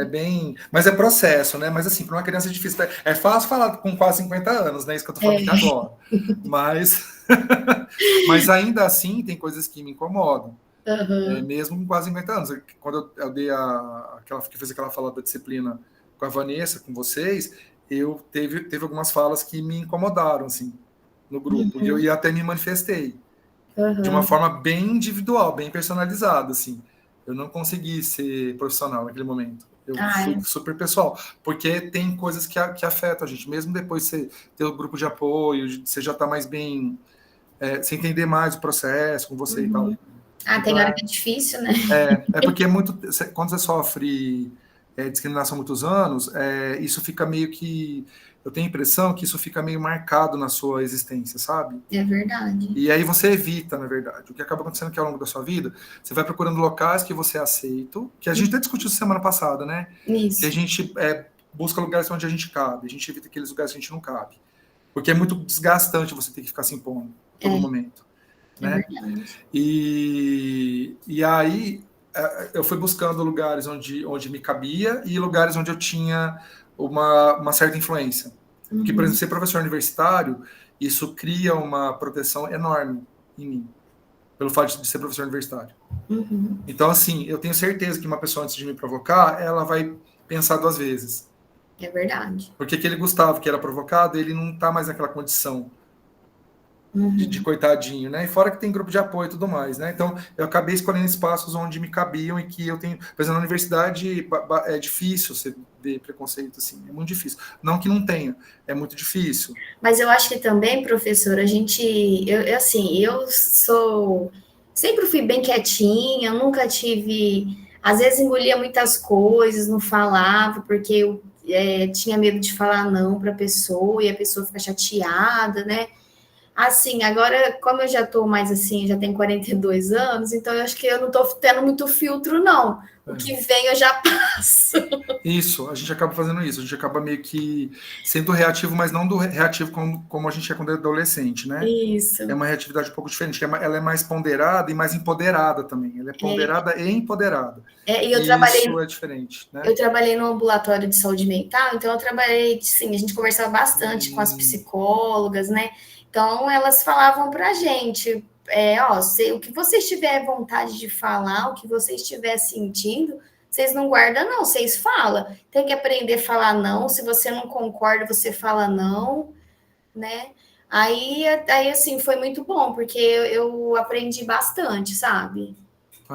Mas é processo, né? Mas assim, para uma criança é difícil. É fácil falar com quase 50 anos, né? Isso que eu tô falando aqui agora. Mas ainda assim, tem coisas que me incomodam. Mesmo com quase 50 anos. Quando eu dei que fiz aquela fala da disciplina com a Vanessa, com vocês, eu teve algumas falas que me incomodaram, assim, no grupo. E eu até me manifestei. De uma forma bem individual, bem personalizada, assim. Eu não consegui ser profissional naquele momento. Eu fui super pessoal. Porque tem coisas que afetam a gente. Mesmo depois de você ter o grupo de apoio, você já está mais bem... você entender mais o processo com você e tal. Então, tem hora que é difícil, né? Porque quando você sofre discriminação há muitos anos, isso fica meio que... Eu tenho a impressão que isso fica meio marcado na sua existência, sabe? É verdade. E aí você evita, na verdade. O que acaba acontecendo é que ao longo da sua vida, você vai procurando locais que você aceita, que a gente até discutiu semana passada, né? Isso. Que a gente busca lugares onde a gente cabe, a gente evita aqueles lugares que a gente não cabe. Porque é muito desgastante você ter que ficar se impondo a todo momento. Né? Verdade. E aí eu fui buscando lugares onde me cabia e lugares onde eu tinha uma certa influência. Porque, por exemplo, ser professor universitário, isso cria uma proteção enorme em mim, pelo fato de ser professor universitário. Então, assim, eu tenho certeza que uma pessoa, antes de me provocar, ela vai pensar 2 vezes. É verdade. Porque aquele Gustavo que era provocado, ele não está mais naquela condição de coitadinho, né? E fora que tem grupo de apoio e tudo mais, né? Então, eu acabei escolhendo espaços onde me cabiam e que eu tenho... Por exemplo, na universidade é difícil você ver preconceito, assim. É muito difícil. Não que não tenha, é muito difícil. Mas eu acho que também, professor, eu sempre fui bem quietinha, eu nunca tive... Às vezes engolia muitas coisas, não falava, porque eu tinha medo de falar não para a pessoa e a pessoa fica chateada, né? Assim, agora, como eu já estou mais assim, já tenho 42 anos, então eu acho que eu não estou tendo muito filtro, não. O que vem eu já passo. Isso, a gente acaba fazendo isso, a gente acaba meio que sendo reativo, mas não do reativo como a gente é quando é adolescente, né? Isso. É uma reatividade um pouco diferente, ela é mais ponderada e mais empoderada também. Ela é ponderada e empoderada. E eu isso é diferente, né? Eu trabalhei no ambulatório de saúde mental, então eu trabalhei, sim, a gente conversava bastante com as psicólogas, né? Então, elas falavam para a gente, o que você estiver vontade de falar, o que você estiver sentindo, Vocês não guardam, não, vocês falam. Tem que aprender a falar não. Se você não concorda, você fala não, né? Aí assim, foi muito bom, porque eu aprendi bastante, sabe?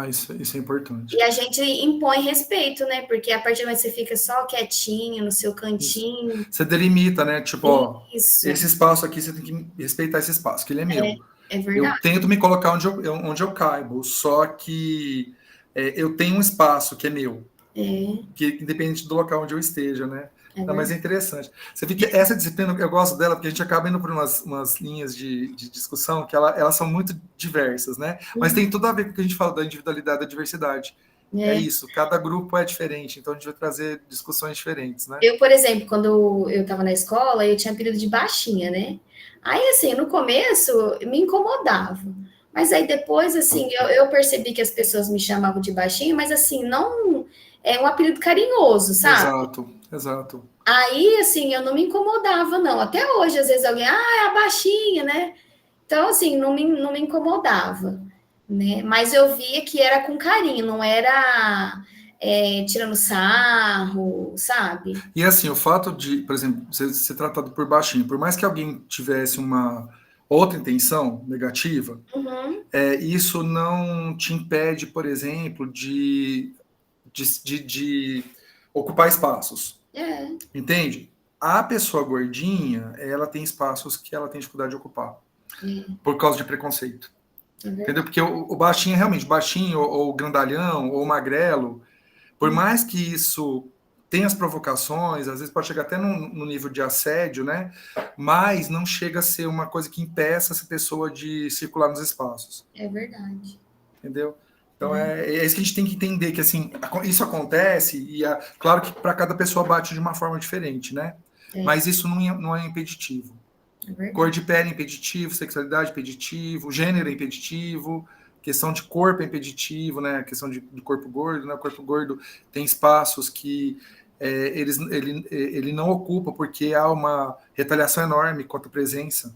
Isso é importante. E a gente impõe respeito, né? Porque a partir do momento que você fica só quietinho, no seu cantinho... Isso. Você delimita, né? Tipo, ó, Isso. esse espaço aqui, você tem que respeitar esse espaço, que ele é meu. É verdade. Eu tento me colocar onde eu caibo, só que eu tenho um espaço que é meu, que independente do local onde eu esteja, né? Não, mas é interessante. Você vê que essa disciplina, eu gosto dela, porque a gente acaba indo por umas linhas de discussão que elas são muito diversas, né? Mas tem tudo a ver com o que a gente fala da individualidade, da diversidade. É isso, cada grupo é diferente, então a gente vai trazer discussões diferentes, né? Eu, por exemplo, quando eu estava na escola, eu tinha apelido de baixinha, né? Aí, assim, no começo, me incomodava. Mas aí depois, assim, eu percebi que as pessoas me chamavam de baixinha, mas assim, não... É um apelido carinhoso, sabe? Exato. Aí, assim, eu não me incomodava, não. Até hoje, às vezes, alguém... Ah, é a baixinha, né? Então, assim, não me incomodava, né? Mas eu via que era com carinho, não era... tirando sarro, sabe? E assim, o fato de, por exemplo, você ser tratado por baixinho, por mais que alguém tivesse uma outra intenção negativa, isso não te impede, por exemplo, de ocupar espaços. Entende? A pessoa gordinha, ela tem espaços que ela tem dificuldade de ocupar. Por causa de preconceito. Entendeu? Porque o baixinho, realmente, baixinho, ou grandalhão, ou magrelo, por mais que isso tenha as provocações, às vezes pode chegar até no nível de assédio, né? Mas não chega a ser uma coisa que impeça essa pessoa de circular nos espaços. É verdade. Entendeu? Então é isso que a gente tem que entender, que assim, isso acontece, e claro que para cada pessoa bate de uma forma diferente, né? Mas isso não é impeditivo. Cor de pele é impeditivo, sexualidade é impeditivo, gênero é impeditivo, questão de corpo é impeditivo, né? A questão do corpo gordo, né? O corpo gordo tem espaços que ele não ocupa porque há uma retaliação enorme contra a presença,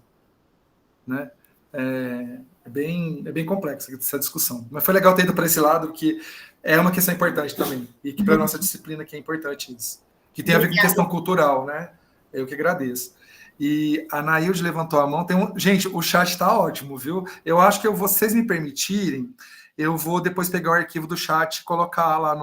né? É bem complexa essa discussão. Mas foi legal ter ido para esse lado, que é uma questão importante também. E que para a nossa disciplina que é importante isso. Que tem a ver com questão cultural, né? Eu que agradeço. E a Nailde levantou a mão. Gente, o chat está ótimo, viu? Eu acho que vocês me permitirem, eu vou depois pegar o arquivo do chat e colocar lá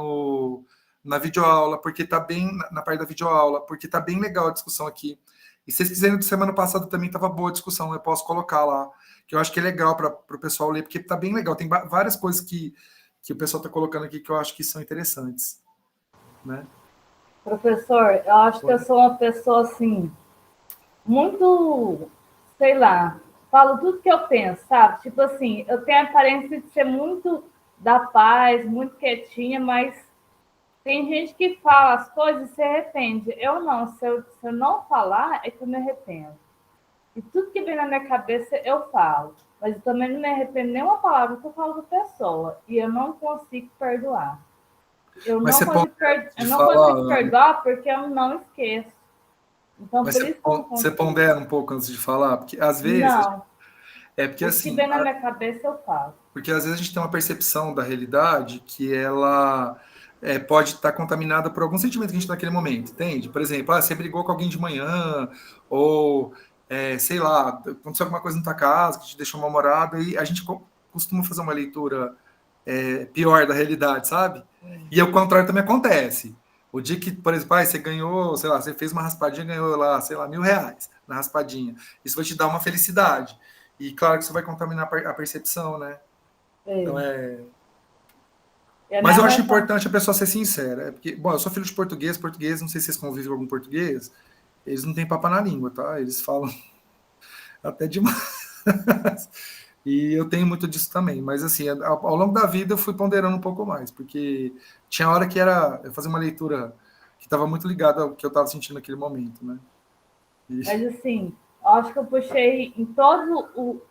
na videoaula, porque está bem, na parte da videoaula, porque está bem legal a discussão aqui. E se vocês quiserem, de semana passada também estava boa a discussão, eu posso colocar lá, que eu acho que é legal para o pessoal ler, porque está bem legal. Tem várias coisas que o pessoal está colocando aqui que eu acho que são interessantes, né? Professor, eu acho que eu sou uma pessoa, assim, muito, sei lá, falo tudo que eu penso, sabe? Tipo assim, eu tenho a aparência de ser muito da paz, muito quietinha, mas tem gente que fala as coisas e se arrepende. Eu não, se eu não falar, é que eu me arrependo. E tudo que vem na minha cabeça eu falo. Mas eu também não me arrependo de nenhuma palavra que eu falo da pessoa. E eu não consigo perdoar. Eu não consigo perdoar porque eu não esqueço. Então, mas por isso você pondera um pouco antes de falar? Porque às vezes... Não. É porque, assim, o que vem na minha cabeça eu falo. Porque às vezes a gente tem uma percepção da realidade que ela... pode estar contaminada por algum sentimento que a gente tem naquele momento, entende? Por exemplo, você brigou com alguém de manhã, ou, sei lá, aconteceu alguma coisa na tua casa que te deixou mal-humorado, e a gente costuma fazer uma leitura pior da realidade, sabe? E o contrário também acontece. O dia que, por exemplo, você ganhou, sei lá, você fez uma raspadinha e ganhou lá, sei lá, R$1.000 na raspadinha. Isso vai te dar uma felicidade. E claro que isso vai contaminar a percepção, né? Então Mas eu acho importante a pessoa ser sincera. Porque, bom, eu sou filho de português, não sei se vocês convivem com algum português, eles não têm papo na língua, tá? Eles falam até demais. E eu tenho muito disso também. Mas, assim, ao longo da vida eu fui ponderando um pouco mais, porque tinha hora que eu fazia uma leitura que estava muito ligada ao que eu estava sentindo naquele momento, né? Mas, assim, acho que eu puxei em todos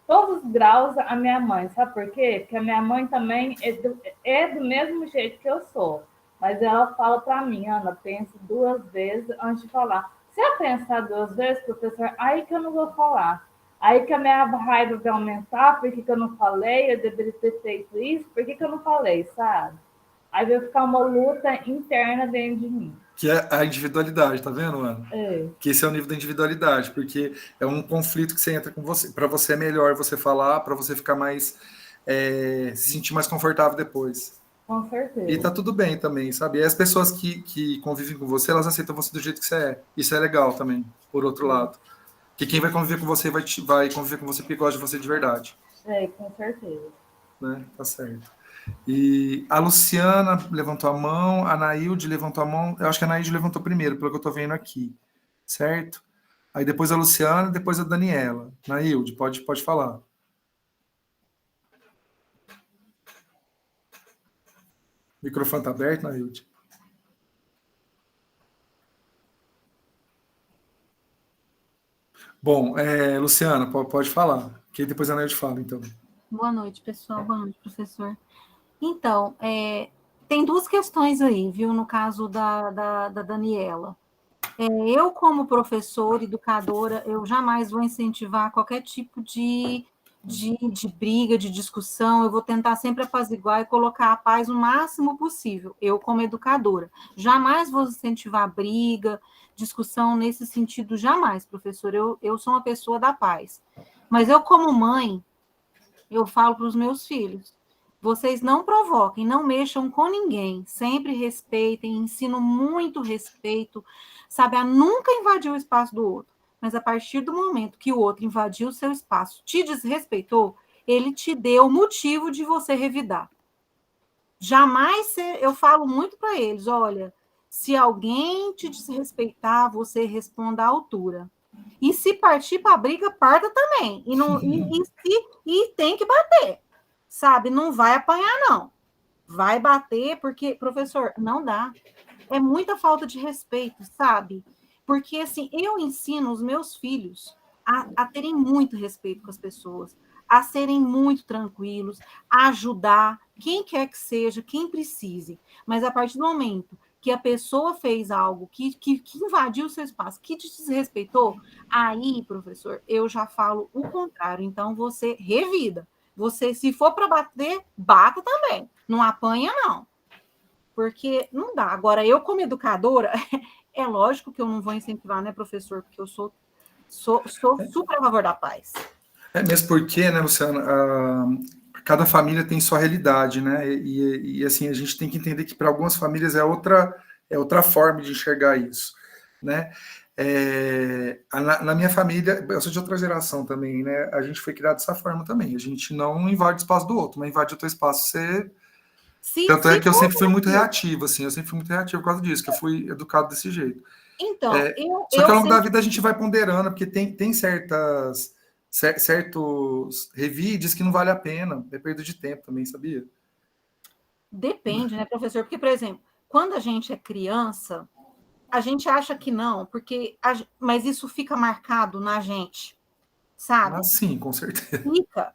os graus a minha mãe. Sabe por quê? Porque a minha mãe também é do mesmo jeito que eu sou. Mas ela fala para mim, Ana, pense 2 vezes antes de falar. Se eu pensar 2 vezes, professor, aí que eu não vou falar. Aí que a minha raiva vai aumentar, por que eu não falei? Eu deveria ter feito isso, por que eu não falei, sabe? Aí vai ficar uma luta interna dentro de mim. Que é a individualidade, tá vendo, Ana? É. Que esse é o nível da individualidade, porque é um conflito que você entra com você. Para você é melhor você falar, para você ficar mais. Se sentir mais confortável depois. Com certeza. E tá tudo bem também, sabe? E as pessoas que convivem com você, elas aceitam você do jeito que você é. Isso é legal também, por outro lado. Que quem vai conviver com você vai conviver com você porque gosta de você de verdade. Com certeza. Né? Tá certo. E a Luciana levantou a mão, a Nailde levantou a mão. Eu acho que a Nailde levantou primeiro, pelo que eu tô vendo aqui. Certo? Aí depois a Luciana, depois a Daniela. Nailde, pode falar. O microfone tá aberto, Nailde? Bom, Luciana, pode falar, que depois a Nailde fala, então. Boa noite, pessoal. Boa noite, professor. Então, tem duas questões aí, viu, no caso da Daniela. Eu, como professora, educadora, eu jamais vou incentivar qualquer tipo de briga, de discussão. Eu vou tentar sempre apaziguar e colocar a paz o máximo possível, eu como educadora. Jamais vou incentivar briga, discussão nesse sentido, jamais, professor. Eu sou uma pessoa da paz. Mas eu, como mãe, eu falo para os meus filhos, vocês não provoquem, não mexam com ninguém, sempre respeitem, ensino muito respeito, sabe, a nunca invadir o espaço do outro, mas a partir do momento que o outro invadiu o seu espaço, te desrespeitou, ele te deu motivo de você revidar. Jamais, eu falo muito para eles, olha, se alguém te desrespeitar, você responda à altura. E se partir para a briga, parta também. E tem que bater. Sabe? Não vai apanhar, não. Vai bater, porque, professor, não dá. É muita falta de respeito, sabe? Porque, assim, eu ensino os meus filhos a terem muito respeito com as pessoas, a serem muito tranquilos, a ajudar quem quer que seja, quem precise. Mas a partir do momento que a pessoa fez algo que invadiu o seu espaço, que te desrespeitou, aí, professor, eu já falo o contrário. Então, você revida. Você, se for para bater, bata também. Não apanha, não. Porque não dá. Agora, eu, como educadora, é lógico que eu não vou incentivar, né, professor? Porque eu sou super a favor da paz. Mesmo porque, né, Luciana, cada família tem sua realidade, né? E assim, a gente tem que entender que para algumas famílias é outra forma de enxergar isso, né? Na minha família, eu sou de outra geração também, né? A gente foi criado dessa forma também. A gente não invade o espaço do outro, mas invade o teu espaço, Tanto é que eu sempre fui muito reativo, assim, eu sempre fui muito reativo por causa disso, que eu fui educado desse jeito. Então, só que ao longo da vida a gente vai ponderando, porque tem certos revides que não vale a pena, é perda de tempo também, sabia? Depende, né, professor? Porque, por exemplo, quando a gente é criança, a gente acha que não, mas isso fica marcado na gente, sabe? Ah, sim, com certeza. Fica.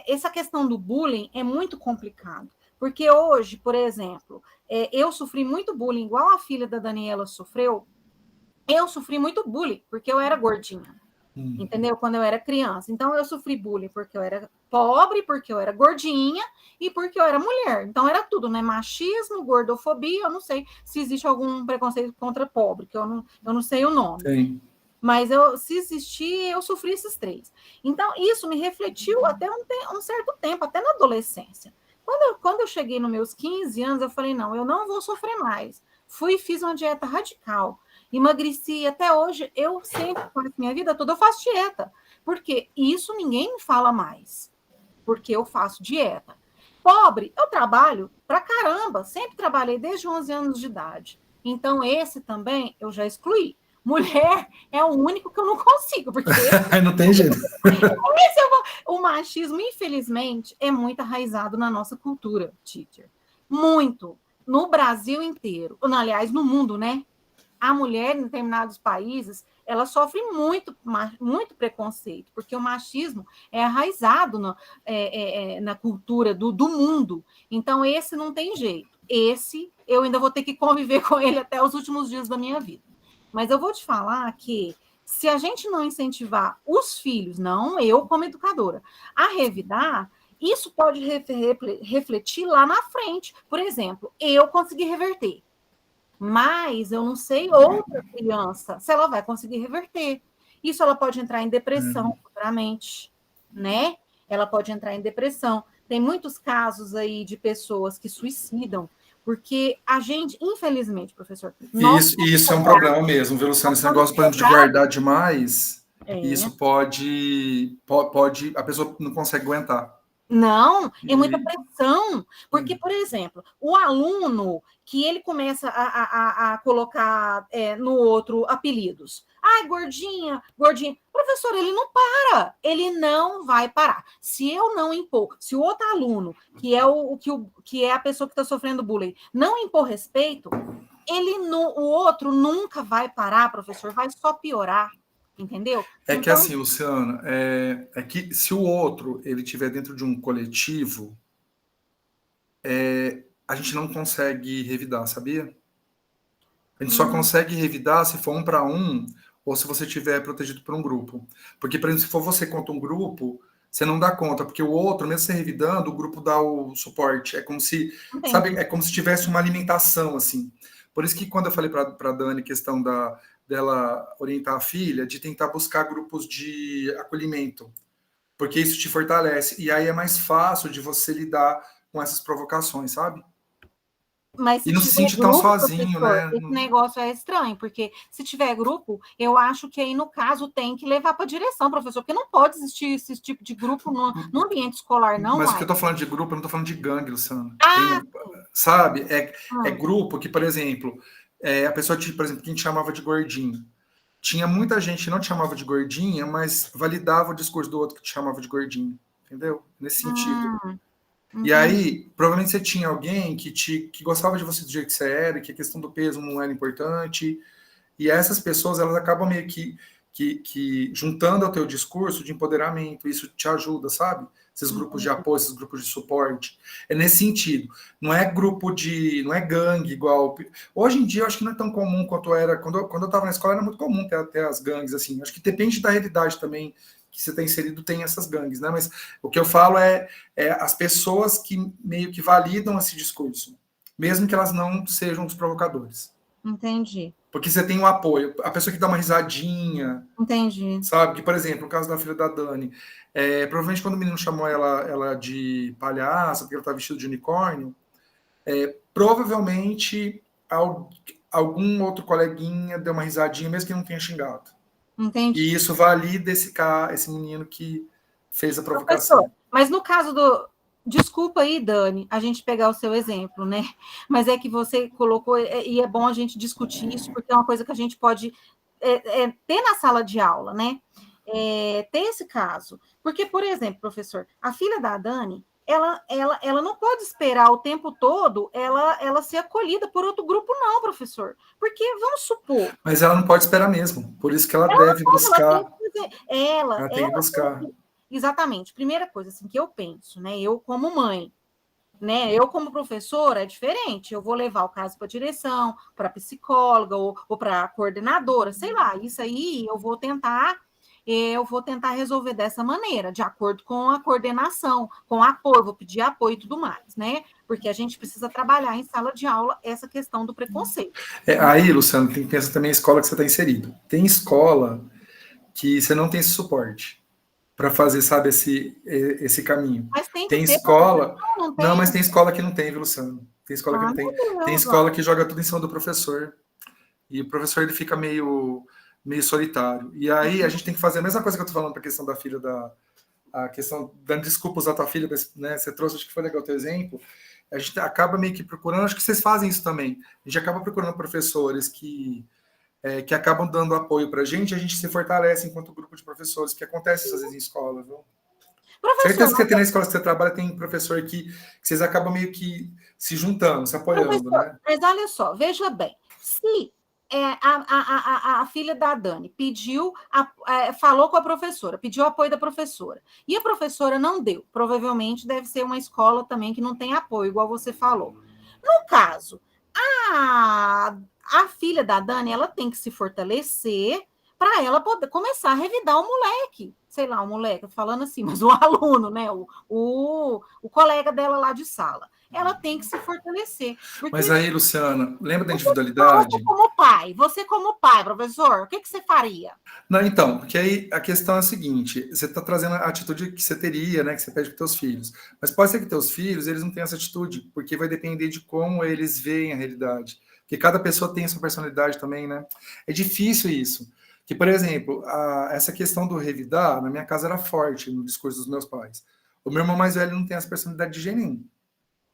Essa questão do bullying é muito complicado, porque hoje, por exemplo, eu sofri muito bullying, igual a filha da Daniela sofreu. Eu sofri muito bullying, porque eu era gordinha, entendeu? Quando eu era criança. Então, eu sofri bullying porque eu era pobre, porque eu era gordinha e porque eu era mulher. Então, era tudo, né? Machismo, gordofobia, eu não sei se existe algum preconceito contra pobre, que eu não sei o nome. Tem. Mas, se existir, eu sofri esses três. Então, isso me refletiu até um certo tempo, até na adolescência. Quando eu cheguei nos meus 15 anos, eu falei, não, eu não vou sofrer mais. Fiz uma dieta radical. Emagreci, até hoje, eu sempre, minha vida toda, eu faço dieta. Porque isso ninguém me fala mais. Porque eu faço dieta. Pobre, eu trabalho pra caramba. Sempre trabalhei desde 11 anos de idade. Então, esse também eu já excluí. Mulher é o único que eu não consigo. Porque não tem jeito. O machismo, infelizmente, é muito arraizado na nossa cultura, teacher. Muito. No Brasil inteiro. Aliás, no mundo, né? A mulher, em determinados países, ela sofre muito preconceito, porque o machismo é arraizado na cultura do mundo. Então, esse não tem jeito. Esse, eu ainda vou ter que conviver com ele até os últimos dias da minha vida. Mas eu vou te falar que, se a gente não incentivar os filhos, não eu como educadora, a revidar, isso pode refletir lá na frente. Por exemplo, eu consegui reverter, mas eu não sei outra criança se ela vai conseguir reverter. Isso ela pode entrar em depressão futuramente, né? Ela pode entrar em depressão. Tem muitos casos aí de pessoas que suicidam, porque a gente, infelizmente, professor... Isso é um problema mesmo, viu, Luciano? Esse negócio, por exemplo, de guardar demais, isso pode... A pessoa não consegue aguentar. Não, é muita pressão, porque, por exemplo, o aluno que ele começa a colocar no outro apelidos. Ai, gordinha, gordinha. Professor, ele não para, ele não vai parar. Se eu não impor, se o outro aluno, que é a pessoa que está sofrendo bullying, não impor respeito, o outro nunca vai parar, professor, vai só piorar. Entendeu? É que assim, Luciana, é que se o outro ele estiver dentro de um coletivo, a gente não consegue revidar, sabia? A gente só consegue revidar se for 1 para 1 ou se você estiver protegido por um grupo. Porque, por exemplo, se for você contra um grupo, você não dá conta, porque o outro, mesmo você revidando, o grupo dá o suporte. É como se, sabe, é como se tivesse uma alimentação, assim. Por isso que quando eu falei para a Dani questão dela orientar a filha, de tentar buscar grupos de acolhimento, porque isso te fortalece, e aí é mais fácil de você lidar com essas provocações, sabe? Mas e não se sentir tão sozinho, né? Esse negócio é estranho, porque se tiver grupo, eu acho que aí, no caso, tem que levar para a direção, professor, porque não pode existir esse tipo de grupo no ambiente escolar, não. Mas o que eu tô falando de grupo, eu não tô falando de gangue, Luciano. Ah, sabe? É grupo que, por exemplo, a pessoa, por exemplo, que a gente chamava de gordinho. Tinha muita gente que não te chamava de gordinha, mas validava o discurso do outro que te chamava de gordinho. Entendeu? Nesse sentido. E aí, provavelmente você tinha alguém que gostava de você do jeito que você era, que a questão do peso não era importante. E essas pessoas, elas acabam meio que juntando ao teu discurso de empoderamento. Isso te ajuda, sabe? Esses grupos de apoio, esses grupos de suporte. É nesse sentido. Não é não é gangue igual. Hoje em dia, eu acho que não é tão comum quanto era. Quando eu estava na escola, era muito comum ter as gangues, assim. Acho que depende da realidade também que você está inserido, tem essas gangues, né? Mas o que eu falo é as pessoas que meio que validam esse discurso, mesmo que elas não sejam os provocadores. Entendi. Porque você tem o apoio, a pessoa que dá uma risadinha. Entendi. Sabe? Que, por exemplo, no caso da filha da Dani, provavelmente quando o menino chamou ela de palhaça, porque ela tá vestida de unicórnio, provavelmente algum outro coleguinha deu uma risadinha, mesmo que não tenha xingado. Entendi. E isso valida esse menino que fez a provocação. Professor, mas no caso do... Desculpa aí, Dani, a gente pegar o seu exemplo, né? Mas é que você colocou, e é bom a gente discutir isso, porque é uma coisa que a gente pode ter na sala de aula, né? Ter esse caso. Porque, por exemplo, professor, a filha da Dani, ela não pode esperar o tempo todo ela ser acolhida por outro grupo, não, professor. Porque, vamos supor... Mas ela não pode esperar mesmo. Por isso que ela deve buscar. Ela tem que buscar. Exatamente. Primeira coisa assim, que eu penso, né? Eu como mãe, né? Eu como professora é diferente. Eu vou levar o caso para a direção, para a psicóloga ou para a coordenadora, sei lá. Isso aí eu vou tentar resolver dessa maneira, de acordo com a coordenação, com apoio, vou pedir apoio e tudo mais, né? Porque a gente precisa trabalhar em sala de aula essa questão do preconceito. Aí, Luciano, tem que pensar também a escola que você está inserido. Tem escola que você não tem esse suporte para fazer, sabe, esse caminho. Mas tem escola... Não, mas tem escola que não tem, viu, Luciano? Tem escola que não tem. Tem escola que joga tudo em cima do professor. E o professor, ele fica meio solitário. E aí a gente tem que fazer a mesma coisa que eu tô falando para a questão da filha a questão, dando desculpas à tua filha, né? Você trouxe, acho que foi legal o teu exemplo. A gente acaba meio que procurando, acho que vocês fazem isso também. A gente acaba procurando professores que acabam dando apoio para a gente se fortalece enquanto grupo de professores, que acontece às vezes em escola, viu? Certeza que tem na escola que você trabalha, tem professor que vocês acabam meio que se juntando, se apoiando, né? Mas olha só, veja bem, se a filha da Dani pediu, falou com a professora, pediu apoio da professora, e a professora não deu, provavelmente deve ser uma escola também que não tem apoio, igual você falou. No caso, a filha da Dani, ela tem que se fortalecer para ela poder começar a revidar o moleque. Sei lá, o moleque, falando assim, mas o aluno, né? O colega dela lá de sala. Ela tem que se fortalecer. Mas aí, Luciana, lembra da individualidade? Você como pai, professor, o que você faria? Não, então, porque aí a questão é a seguinte, você está trazendo a atitude que você teria, né, que você pede para teus filhos. Mas pode ser que teus filhos, eles não tenham essa atitude, porque vai depender de como eles veem a realidade. Porque cada pessoa tem a sua personalidade também, né? É difícil isso. Que, por exemplo, essa questão do revidar, na minha casa era forte no discurso dos meus pais. O meu irmão mais velho não tem essa personalidade de jeito nenhum.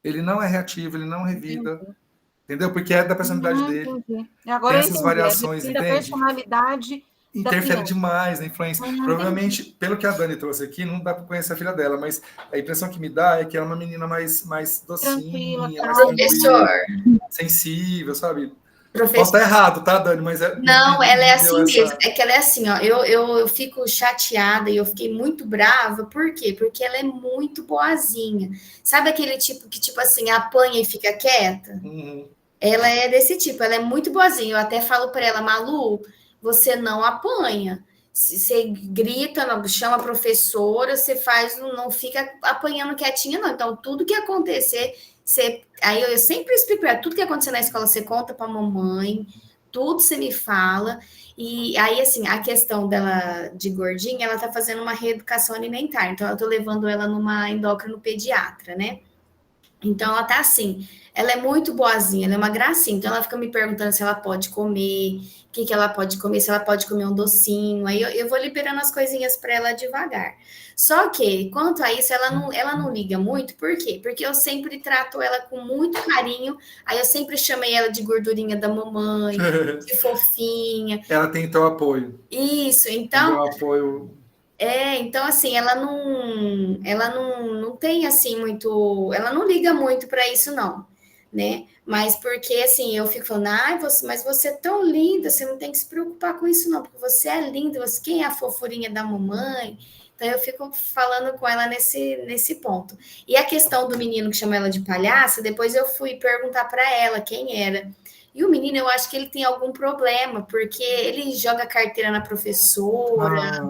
Ele não é reativo, ele não revida, entendeu? Porque é da personalidade dele. Entendi. Agora tem essas variações, da entende? personalidade interfere demais na influência. Provavelmente, pelo que a Dani trouxe aqui, não dá para conhecer a filha dela, mas a impressão que me dá é que ela é uma menina mais docinha, mais professor, sensível, sabe? Professor. Posso estar errado, tá, Dani? Mas não, ela é assim mesmo. É que ela é assim, ó. Eu fico chateada e eu fiquei muito brava. Por quê? Porque ela é muito boazinha. Sabe aquele tipo que, tipo assim, apanha e fica quieta? Uhum. Ela é desse tipo, ela é muito boazinha. Eu até falo para ela, Malu, você não apanha. Se você grita, chama a professora, você faz, não fica apanhando quietinha, não. Então, tudo que acontecer, aí eu sempre explico para ela, tudo que acontecer na escola, você conta para a mamãe, tudo você me fala. E aí, assim, a questão dela de gordinha, ela tá fazendo uma reeducação alimentar. Então, eu tô levando ela numa endócrino pediatra, né? Então, ela tá assim, ela é muito boazinha, ela é uma gracinha. Então, ela fica me perguntando se ela pode comer, o que ela pode comer, se ela pode comer um docinho. Aí eu vou liberando as coisinhas para ela devagar. Só que, quanto a isso, ela não liga muito. Por quê? Porque eu sempre trato ela com muito carinho. Aí eu sempre chamei ela de gordurinha da mamãe, de fofinha. Ela tem teu apoio. Isso, então... Meu apoio... então assim, ela não tem assim muito, ela não liga muito para isso não, né? Mas porque assim, eu fico falando, mas você é tão linda, você não tem que se preocupar com isso não, porque você é linda, quem é a fofurinha da mamãe? Então eu fico falando com ela nesse ponto. E a questão do menino que chama ela de palhaça, depois eu fui perguntar para ela quem era. E o menino, eu acho que ele tem algum problema, porque ele joga carteira na professora.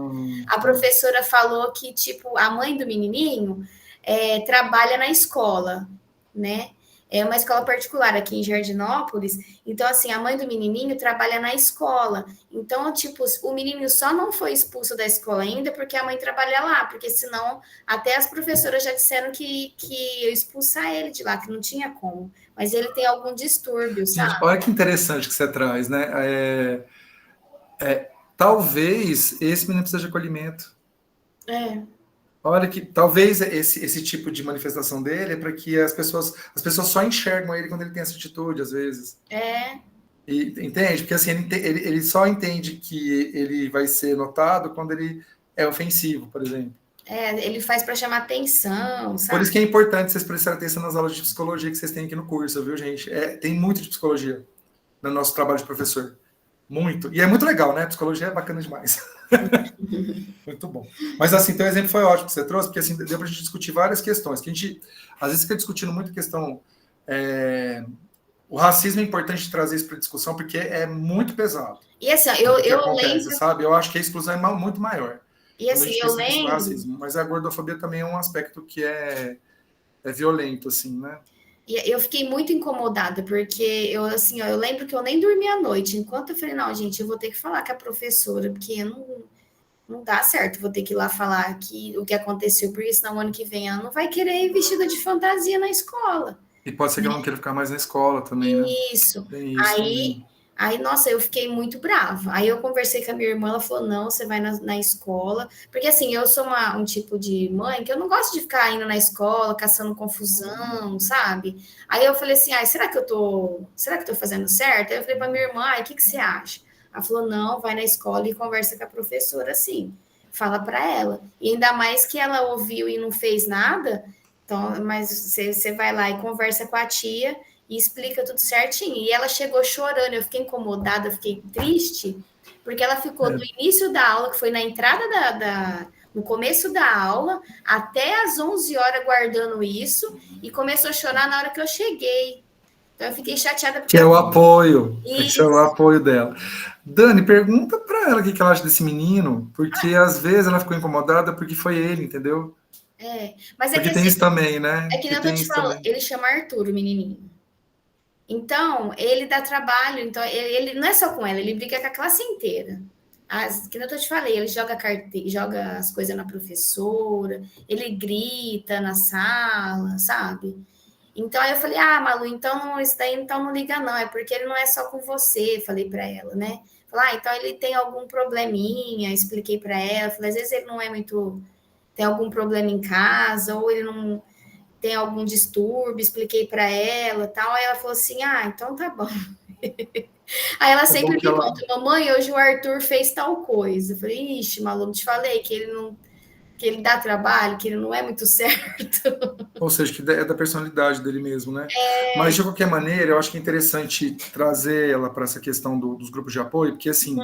A professora falou que, tipo, a mãe do menininho trabalha na escola, né? É uma escola particular aqui em Jardinópolis. Então, assim, a mãe do menininho trabalha na escola. Então, tipo, o menino só não foi expulso da escola ainda porque a mãe trabalha lá. Porque senão, até as professoras já disseram que eu expulsar ele de lá, que não tinha como. Mas ele tem algum distúrbio, sabe? Gente, olha que interessante que você traz, né? Talvez esse menino precise de acolhimento. Olha que talvez esse tipo de manifestação dele é para que as pessoas só enxergam ele quando ele tem essa atitude, às vezes. E, entende? Porque assim, ele só entende que ele vai ser notado quando ele é ofensivo, por exemplo. Ele faz para chamar atenção, sabe? Por isso que é importante vocês prestarem atenção nas aulas de psicologia que vocês têm aqui no curso, viu, gente? Tem muito de psicologia no nosso trabalho de professor. Muito. E é muito legal, né? Psicologia é bacana demais. Muito bom. Mas assim, teu exemplo foi ótimo que você trouxe, porque assim, deu para a gente discutir várias questões. Que a gente, às vezes, fica discutindo muito questão... O racismo é importante trazer isso para discussão, porque é muito pesado. E assim, eu lembro... sabe? Eu acho que a exclusão é muito maior. E assim, eu lembro... Racismo, mas a gordofobia também é um aspecto que é violento, assim, né? E eu fiquei muito incomodada, porque eu lembro que eu nem dormi à noite, enquanto eu falei, não, gente, eu vou ter que falar com a professora, porque não dá certo, vou ter que ir lá falar o que aconteceu, porque senão ano que vem ela não vai querer ir vestida de fantasia na escola. E pode ser que ela não queira ficar mais na escola também, né? Isso. Aí, nossa, eu fiquei muito brava. Aí eu conversei com a minha irmã, ela falou, não, você vai na escola. Porque assim, eu sou um tipo de mãe que eu não gosto de ficar indo na escola, caçando confusão, sabe? Aí eu falei assim, será que eu tô fazendo certo? Aí eu falei pra minha irmã, o que você acha? Ela falou, não, vai na escola e conversa com a professora, assim. Fala pra ela. E ainda mais que ela ouviu e não fez nada, então, mas você vai lá e conversa com a tia e explica tudo certinho. E ela chegou chorando, eu fiquei incomodada, eu fiquei triste, porque ela ficou do início da aula, que foi na entrada no começo da aula, até às 11 horas guardando isso, e começou a chorar na hora que eu cheguei. Então eu fiquei chateada porque Que é o apoio. Isso. Que é o apoio dela. Dani, pergunta para ela o que ela acha desse menino, porque às vezes ela ficou incomodada porque foi ele, entendeu? Mas é Porque que tem assim, isso também, né? é que nem eu tô tem te isso falando, também. ele chama Arthur, o menininho. Então, ele dá trabalho, então ele não é só com ela, ele briga com a classe inteira. Que nem eu te falei, ele joga as coisas na professora, ele grita na sala, sabe? Então aí eu falei, Malu, então isso daí então não liga não, é porque ele não é só com você, falei para ela, né? Falei, então ele tem algum probleminha, expliquei para ela, falei, às vezes ele não é muito, tem algum problema em casa, ou ele não tem algum distúrbio, expliquei para ela, tal, aí ela falou assim, então tá bom. Aí ela sempre me conta, mamãe, hoje o Arthur fez tal coisa. Eu falei, ixi, Malu, não te falei que ele dá trabalho, que ele não é muito certo. Ou seja, que é da personalidade dele mesmo, né? Mas, de qualquer maneira, eu acho que é interessante trazer ela para essa questão dos grupos de apoio, porque, assim,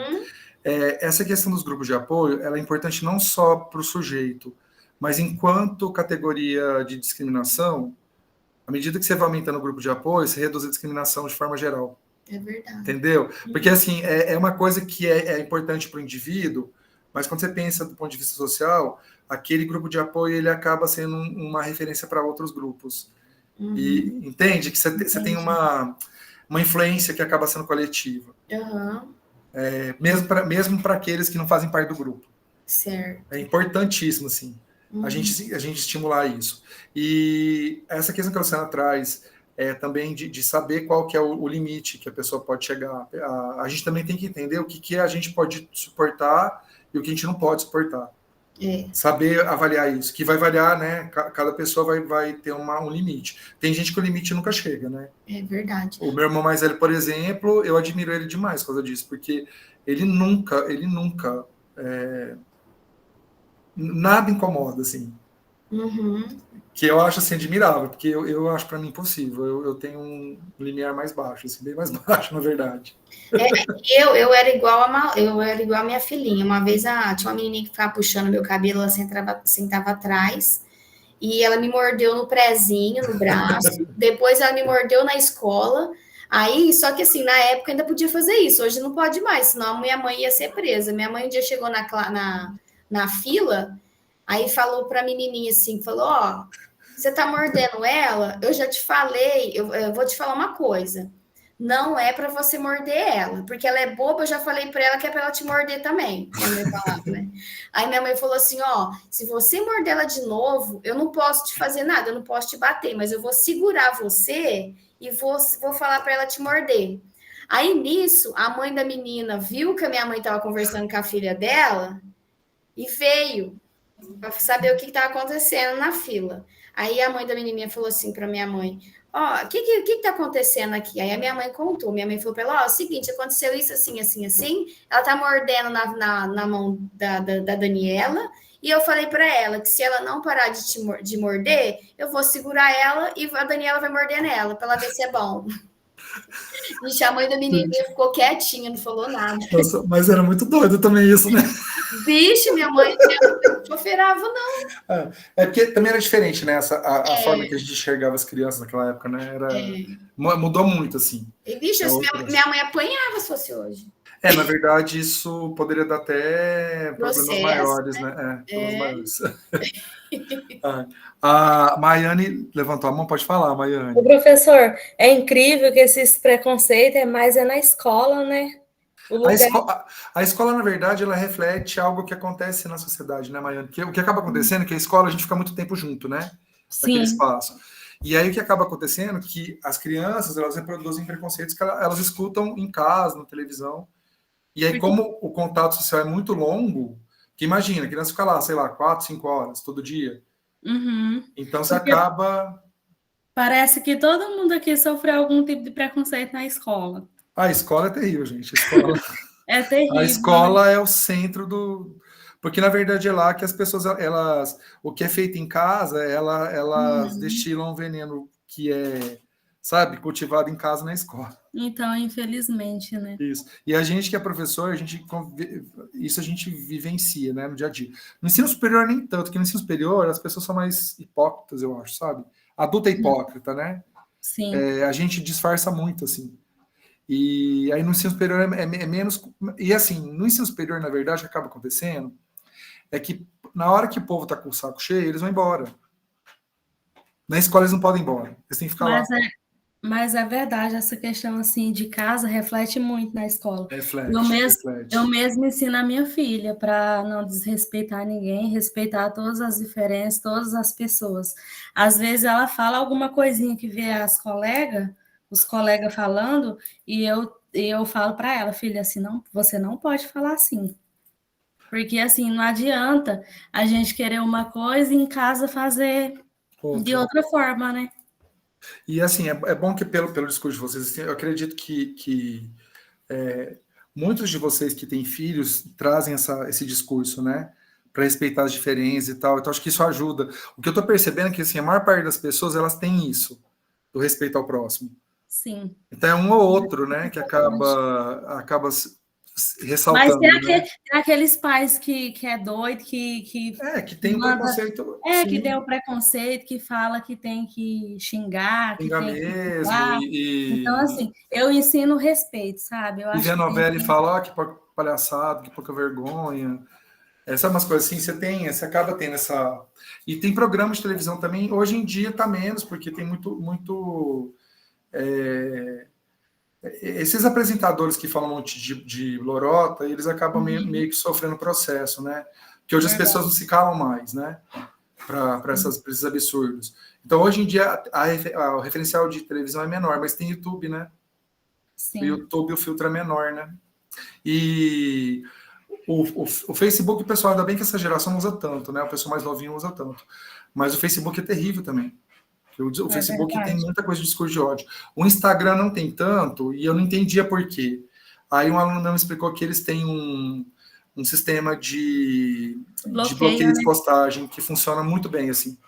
essa questão dos grupos de apoio, ela é importante não só para o sujeito, mas enquanto categoria de discriminação, à medida que você vai aumentando o grupo de apoio, você reduz a discriminação de forma geral. É verdade. Entendeu? Porque, assim, é uma coisa que é importante para o indivíduo, mas quando você pensa do ponto de vista social, aquele grupo de apoio ele acaba sendo uma referência para outros grupos. E entende que você tem uma influência que acaba sendo coletiva. Mesmo para aqueles que não fazem parte do grupo. Certo. É importantíssimo, assim, a gente estimular isso. E essa questão que a Luciana traz também de saber qual que é o limite que a pessoa pode chegar. A gente também tem que entender o que a gente pode suportar e o que a gente não pode suportar. Saber avaliar isso, que vai variar, né? Cada pessoa vai ter um limite. Tem gente que o limite nunca chega, né? É verdade. O meu irmão mais velho, por exemplo, eu admiro ele demais por causa disso, porque ele nunca nada incomoda, assim. Que eu acho assim admirável, porque eu acho para mim impossível. Eu tenho um limiar mais baixo, assim, bem mais baixo, na verdade. Eu era igual a minha filhinha. Uma vez tinha uma menininha que ficava puxando meu cabelo, ela sentava atrás, e ela me mordeu no prezinho, no braço. Depois ela me mordeu na escola. Aí, só que assim, na época ainda podia fazer isso, hoje não pode mais, senão a minha mãe ia ser presa. Minha mãe um dia chegou na fila, aí falou para a menininha assim, falou, você tá mordendo ela? Eu já te falei, eu vou te falar uma coisa, não é para você morder ela, porque ela é boba, eu já falei para ela que é para ela te morder também, minha mãe falava, né? Aí minha mãe falou assim, se você morder ela de novo, eu não posso te fazer nada, eu não posso te bater, mas eu vou segurar você e vou falar para ela te morder. Aí nisso, a mãe da menina viu que a minha mãe estava conversando com a filha dela e veio para saber o que estava acontecendo na fila. Aí a mãe da menininha falou assim para minha mãe, o que está acontecendo aqui? Aí a minha mãe contou, minha mãe falou para ela, é o seguinte, aconteceu isso assim, assim, assim, ela está mordendo na mão da Daniela, e eu falei para ela que se ela não parar de morder, eu vou segurar ela e a Daniela vai morder nela, para ela ver se é bom. Vixe, a mãe da menininha ficou quietinha, não falou nada. Nossa, mas era muito doido também isso, né? Vixe, minha mãe não choferava, não. É porque também era diferente, né? A forma que a gente enxergava as crianças naquela época, né? Mudou muito, assim. E, vixe, minha mãe apanhava se fosse hoje. Na verdade, isso poderia dar até problemas maiores, né? Problemas maiores. A Maiane levantou a mão, pode falar, Maiane. O professor, é incrível que esses preconceitos mais na escola, né? A escola, na verdade, ela reflete algo que acontece na sociedade, né, Maiane? Porque o que acaba acontecendo é que a escola, a gente fica muito tempo junto, né? Naquele espaço. E aí o que acaba acontecendo é que as crianças, elas reproduzem preconceitos que elas escutam em casa, na televisão. E aí, como o contato social é muito longo, que imagina, a criança fica lá, sei lá, 4, 5 horas, todo dia. Então, você acaba... Parece que todo mundo aqui sofreu algum tipo de preconceito na escola. A escola é terrível, gente. É terrível. A escola é o centro do... Porque, na verdade, é lá que as pessoas, o que é feito em casa, elas destilam um veneno que é, sabe, cultivado em casa na escola. Então, infelizmente, né? Isso. E a gente que é professor, isso a gente vivencia, né, no dia a dia. No ensino superior, nem tanto, porque no ensino superior as pessoas são mais hipócritas, eu acho, sabe? Adulto é hipócrita, né? Sim. A gente disfarça muito, assim. E aí no ensino superior é menos... E assim, no ensino superior, na verdade, o que acaba acontecendo é que na hora que o povo tá com o saco cheio, eles vão embora. Na escola eles não podem ir embora. Eles têm que ficar lá. Mas é verdade, essa questão assim de casa reflete muito na escola. Reflete. Eu mesmo ensino a minha filha para não desrespeitar ninguém, respeitar todas as diferenças, todas as pessoas. Às vezes ela fala alguma coisinha que vê os colegas falando, e eu falo para ela, filha, assim, não, você não pode falar assim. Porque assim, não adianta a gente querer uma coisa e em casa fazer de outra forma, né? E assim, é bom que pelo discurso de vocês, assim, eu acredito que muitos de vocês que têm filhos trazem esse discurso, né? Para respeitar as diferenças e tal. Então, acho que isso ajuda. O que eu estou percebendo é que assim, a maior parte das pessoas elas têm isso, do respeito ao próximo. Sim. Então, é um ou outro, né? Que acaba ressaltando. Mas né? tem aqueles pais que é doido, que tem um preconceito. que tem o preconceito, que fala que tem que xingar, que tem mesmo. que Então, assim, eu ensino respeito, sabe? Eu e acho vê a novela e fala, que palhaçada, que pouca vergonha. Sabe umas coisas assim, você acaba tendo essa... E tem programas de televisão também, hoje em dia tá menos, porque tem muito esses apresentadores que falam um monte de lorota, eles acabam meio que sofrendo processo, né? Porque hoje as pessoas não se calam mais, né? Para esses absurdos. Então, hoje em dia, o referencial de televisão é menor, mas tem YouTube, né? Sim. O YouTube, o filtro é menor, né? E o Facebook, o pessoal, ainda bem que essa geração não usa tanto, né? O pessoal mais novinho usa tanto. Mas o Facebook é terrível também. O Facebook tem muita coisa de discurso de ódio. O Instagram não tem tanto, e eu não entendia por quê. Aí um aluno me explicou que eles têm um sistema de bloqueio de postagem que funciona muito bem, assim.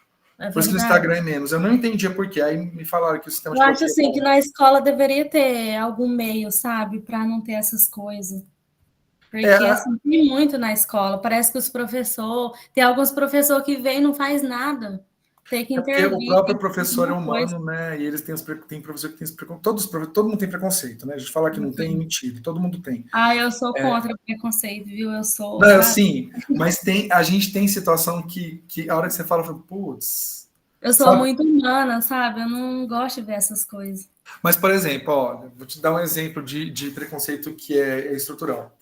Por isso que no Instagram é menos. Eu não entendia por quê. Aí me falaram que o sistema de bloqueio... Eu acho assim que na escola deveria ter algum meio, sabe? Para não ter essas coisas. Porque assim, tem muito na escola. Parece que os professores... Tem alguns professores que vêm e não faz nada. Tem que intervir. Porque o próprio professor é humano, né? E eles tem professor que tem preconceito. Todo mundo tem preconceito, né? A gente fala que não tem, mentira. Todo mundo tem. Eu sou contra o preconceito, viu? Eu sou... Não, sim, mas a gente tem situação que a hora que você fala, putz... Eu sou muito humana, sabe? Eu não gosto de ver essas coisas. Mas, por exemplo, vou te dar um exemplo de preconceito que é estrutural.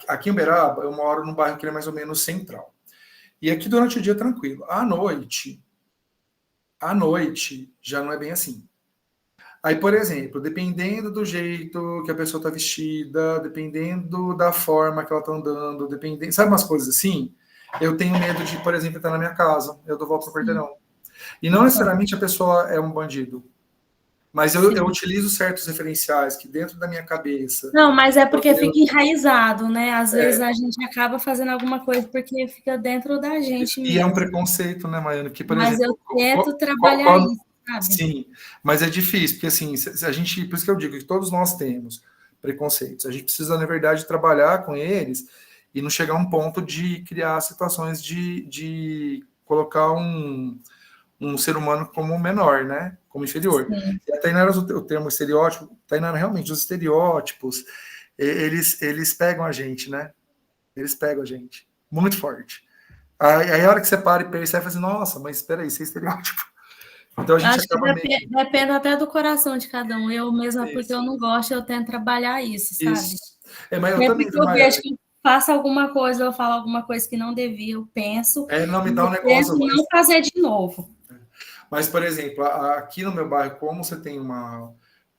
Aqui em Uberaba, eu moro num bairro que é mais ou menos central. E aqui durante o dia tranquilo. À noite já não é bem assim. Aí, por exemplo, dependendo do jeito que a pessoa está vestida, dependendo da forma que ela está andando, sabe umas coisas assim? Eu tenho medo de, por exemplo, estar na minha casa, eu dou volta pro quarteirão. E não necessariamente a pessoa é um bandido. Mas eu utilizo certos referenciais que dentro da minha cabeça... Não, mas é porque fica enraizado, né? Às vezes a gente acaba fazendo alguma coisa porque fica dentro da gente mesmo. E é um preconceito, né, Maiana? Que, por mas exemplo, eu tento trabalhar isso, sabe? Sim, mas é difícil, porque assim, a gente, por isso que eu digo que todos nós temos preconceitos. A gente precisa, na verdade, trabalhar com eles e não chegar a um ponto de criar situações de colocar um ser humano como menor, né? Como inferior. Sim. E a Tainara usa o termo estereótipo. Tainara, realmente, os estereótipos, eles pegam a gente, né? Eles pegam a gente. Muito forte. Aí a hora que você para e percebe, fala assim, nossa, mas espera aí, isso é estereótipo. Então a gente acho acaba que depende até do coração de cada um. Eu mesma, porque eu não gosto, eu tento trabalhar isso, sabe? Isso. Mas eu sempre também, que eu vejo que faço alguma coisa, eu falo alguma coisa que não devia, eu penso. Não me dá um negócio. Não fazer de novo. Mas, por exemplo, aqui no meu bairro, como você tem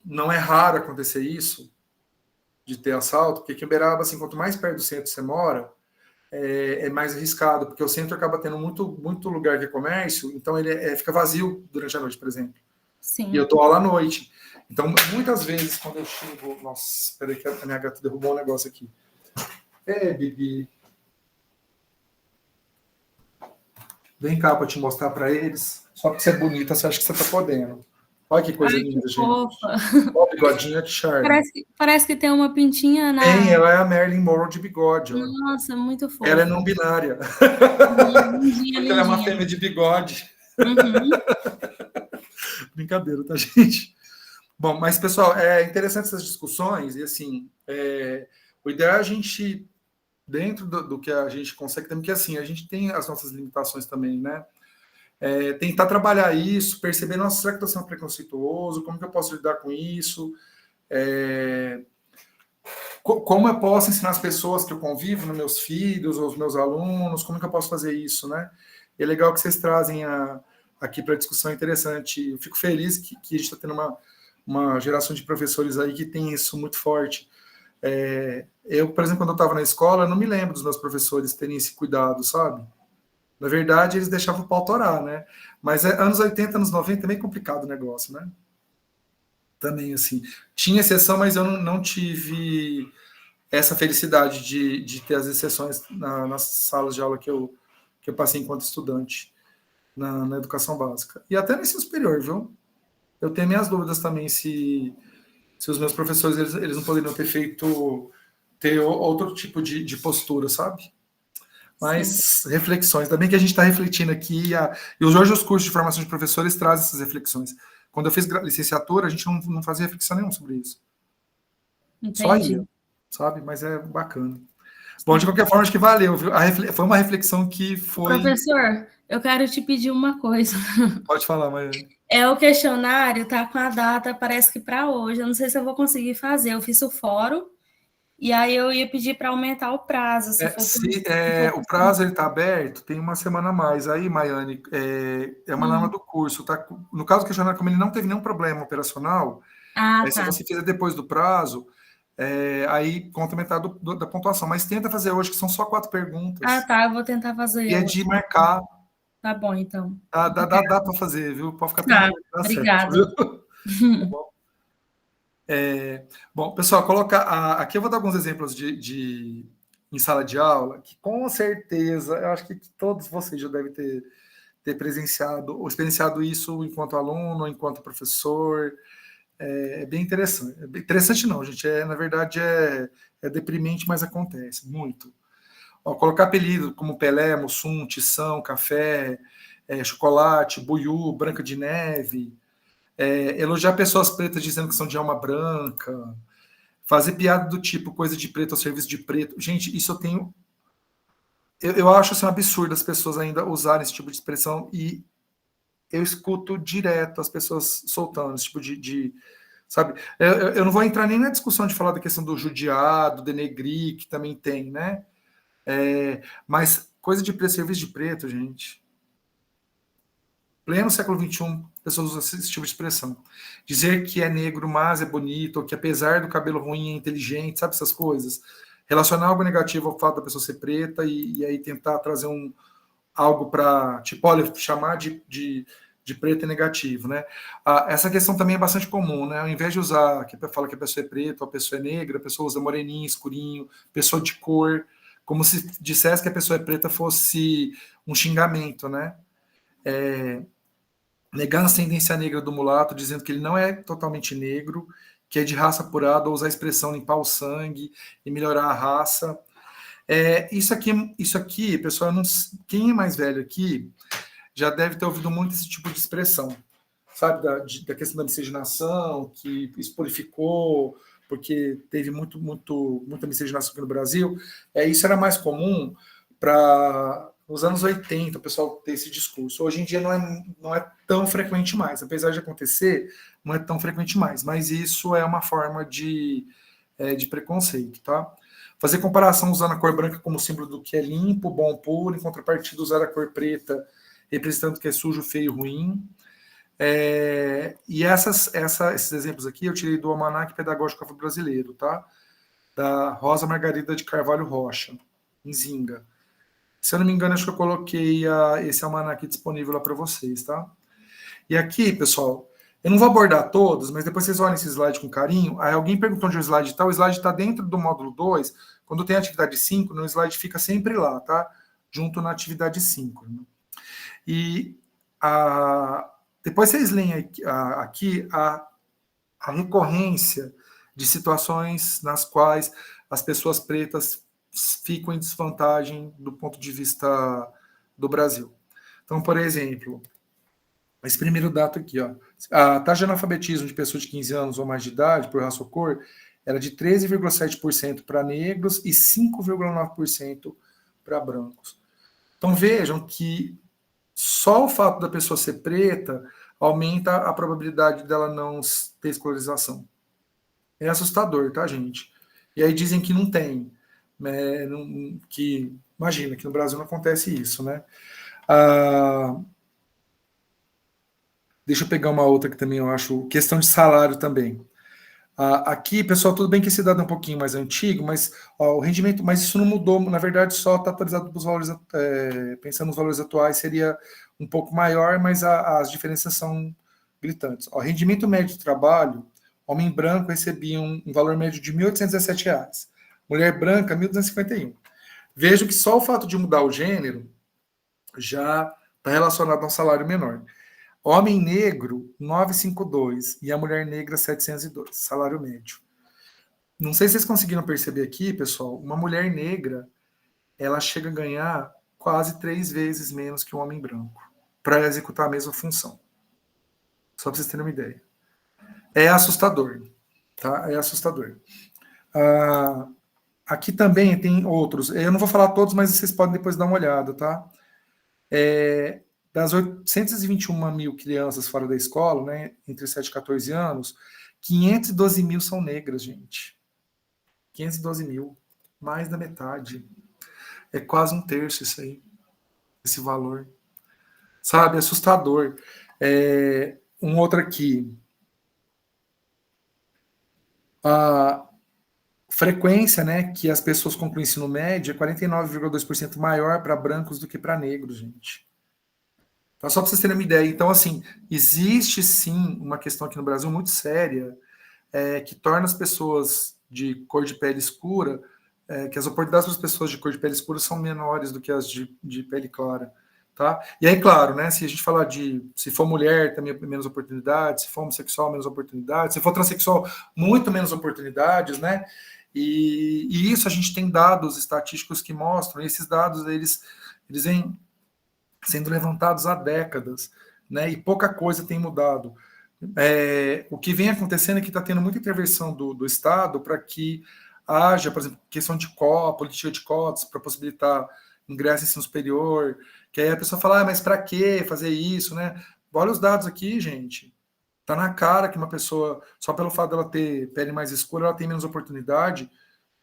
não é raro acontecer isso, de ter assalto, porque aqui em Uberaba, assim, quanto mais perto do centro você mora, é mais arriscado, porque o centro acaba tendo muito lugar de comércio, então ele fica vazio durante a noite, por exemplo. Sim. E eu tô lá à noite. Então, muitas vezes, quando eu chego... Nossa, peraí que a minha gata derrubou um negócio aqui. Bibi. Vem cá para te mostrar para eles. Só porque você é bonita, você acha que você tá podendo. Olha que coisa linda, gente. Fofa. Olha o bigodinho de charme. Parece que tem uma pintinha na... Tem, ela é a Marilyn Monroe de bigode. Ó. Nossa, muito fofa. Ela é não binária. Lindinha. Ela é uma fêmea de bigode. Uhum. Brincadeira, tá, gente? Bom, mas, pessoal, é interessante essas discussões e, assim, o ideal é a gente, dentro do que a gente consegue, também, que, assim, a gente tem as nossas limitações também, né? Tentar trabalhar isso, perceber, nossa, será que eu estou sendo preconceituoso? Como que eu posso lidar com isso? Como eu posso ensinar as pessoas que eu convivo, nos meus filhos, ou os meus alunos, como que eu posso fazer isso, né? E é legal que vocês trazem aqui para a discussão, interessante. Eu fico feliz que a gente está tendo uma geração de professores aí que tem isso muito forte. Eu, por exemplo, quando eu estava na escola, eu não me lembro dos meus professores terem esse cuidado, sabe? Na verdade, eles deixavam o pau torar, né? Mas anos 80, anos 90 é meio complicado o negócio, né? Também, assim. Tinha exceção, mas eu não tive essa felicidade de ter as exceções nas salas de aula que eu passei enquanto estudante na educação básica. E até no ensino superior, viu? Eu tenho minhas dúvidas também se os meus professores eles não poderiam ter outro tipo de postura, sabe? Mas reflexões. Ainda bem que a gente está refletindo aqui. E os cursos de formação de professores trazem essas reflexões. Quando eu fiz licenciatura, a gente não fazia reflexão nenhuma sobre isso. Entendi. Só ia, sabe? Mas é bacana. Bom, de qualquer forma, acho que valeu, viu? Foi uma reflexão que foi... Professor, eu quero te pedir uma coisa. Pode falar, Maiane. O questionário tá com a data, parece que para hoje. Eu não sei se eu vou conseguir fazer. Eu fiz o fórum e aí eu ia pedir para aumentar o prazo. O prazo ele está aberto, tem uma semana a mais. Aí, Maiane, é uma norma do curso, tá? No caso do questionário, como ele não teve nenhum problema operacional, se você fizer depois do prazo, aí conta metade da pontuação. Mas tenta fazer hoje, que são só 4 perguntas. Eu vou tentar fazer. E é de marcar. Tá bom, então. Dá para fazer, viu? Pode ficar tranquilo. Obrigada. Certo, viu? Bom, pessoal, aqui eu vou dar alguns exemplos em sala de aula, que com certeza, eu acho que todos vocês já devem ter presenciado ou experienciado isso enquanto aluno, enquanto professor. É bem interessante. Interessante não, gente. Na verdade, é deprimente, mas acontece muito. Colocar apelido como Pelé, Mussum, Tição, Café, Chocolate, Buiú, Branca de Neve, elogiar pessoas pretas dizendo que são de alma branca, fazer piada do tipo coisa de preto ao serviço de preto. Gente, isso eu acho assim, um absurdo as pessoas ainda usarem esse tipo de expressão e eu escuto direto as pessoas soltando esse tipo sabe? Eu não vou entrar nem na discussão de falar da questão do judiado, denegrir, que também tem, né? Mas coisa de preto, serviço de preto, gente. Pleno século XXI, pessoas usam esse tipo de expressão. Dizer que é negro, mas é bonito, ou que apesar do cabelo ruim é inteligente, sabe essas coisas? Relacionar algo negativo ao fato da pessoa ser preta e aí tentar trazer algo para, tipo, olha, chamar de preto é negativo, né? Essa questão também é bastante comum, né? Ao invés de usar, que fala que a pessoa é preta ou a pessoa é negra, a pessoa usa moreninho, escurinho, pessoa de cor, como se dissesse que a pessoa é preta fosse um xingamento, né? Negar a ascendência negra do mulato, dizendo que ele não é totalmente negro, que é de raça apurada, ou usar a expressão limpar o sangue e melhorar a raça. Isso aqui, pessoal, quem é mais velho aqui já deve ter ouvido muito esse tipo de expressão, sabe, da questão da miscigenação, que expurificou, porque teve muita miscigenação aqui no Brasil. Isso era mais comum nos anos 80, o pessoal ter esse discurso. Hoje em dia não é tão frequente mais, apesar de acontecer, não é tão frequente mais, mas isso é uma forma de preconceito, tá? Fazer comparação usando a cor branca como símbolo do que é limpo, bom, puro, em contrapartida usar a cor preta representando o que é sujo, feio, ruim. E esses exemplos aqui eu tirei do Almanaque Pedagógico Afro-Brasileiro, tá? Da Rosa Margarida de Carvalho Rocha, em Zinga. Se eu não me engano, acho que eu coloquei esse almanaque disponível lá para vocês, tá? E aqui, pessoal, eu não vou abordar todos, mas depois vocês olhem esse slide com carinho. Aí alguém perguntou onde o slide está dentro do módulo 2. Quando tem a atividade 5, no slide fica sempre lá, tá? Junto na atividade 5. Né? E depois vocês leem aqui a recorrência de situações nas quais as pessoas pretas ficam em desvantagem do ponto de vista do Brasil. Então, por exemplo, Esse primeiro dado aqui, ó. A taxa de analfabetismo de pessoas de 15 anos ou mais de idade, por raça ou cor, era de 13,7% para negros e 5,9% para brancos. Então vejam que só o fato da pessoa ser preta aumenta a probabilidade dela não ter escolarização. É assustador, tá, gente? E aí dizem que não tem. Né, que, imagina, que no Brasil não acontece isso, né? Deixa eu pegar uma outra que também eu acho, questão de salário também. Aqui, pessoal, tudo bem que esse dado é um pouquinho mais antigo, mas ó, o rendimento, mas isso não mudou, na verdade, só está atualizado para os valores, pensando nos valores atuais, seria um pouco maior, mas as diferenças são gritantes. O rendimento médio de trabalho, homem branco recebia um valor médio de R$ 1.817, mulher branca, R$ 1.251. Vejo que só o fato de mudar o gênero já está relacionado a um salário menor. Homem negro, 952, e a mulher negra, 702, salário médio. Não sei se vocês conseguiram perceber aqui, pessoal, uma mulher negra, ela chega a ganhar quase 3 vezes menos que um homem branco, para executar a mesma função. Só para vocês terem uma ideia. É assustador, tá? É assustador. Aqui também tem outros, eu não vou falar todos, mas vocês podem depois dar uma olhada, tá? Das 821 mil crianças fora da escola, né, entre 7 e 14 anos, 512 mil são negras, gente. 512 mil, mais da metade. É quase um terço isso aí, esse valor. Sabe, assustador. Um outro aqui. A frequência, né, que as pessoas concluem ensino médio é 49,2% maior para brancos do que para negros, gente. Então, só para vocês terem uma ideia. Então, assim, existe sim uma questão aqui no Brasil muito séria que torna as pessoas de cor de pele escura, que as oportunidades para as pessoas de cor de pele escura são menores do que as de pele clara. Tá? E aí, claro, né, se a gente falar se for mulher, também menos oportunidades, se for homossexual, menos oportunidades, se for transexual, muito menos oportunidades, né? E isso a gente tem dados estatísticos que mostram, e esses dados, eles vêm sendo levantados há décadas, né, e pouca coisa tem mudado. O que vem acontecendo é que está tendo muita intervenção do Estado para que haja, por exemplo, questão de política de cotas para possibilitar ingresso em ensino superior, que aí a pessoa fala, mas para que fazer isso, né? Olha os dados aqui, gente. Está na cara que uma pessoa, só pelo fato dela ter pele mais escura, ela tem menos oportunidade,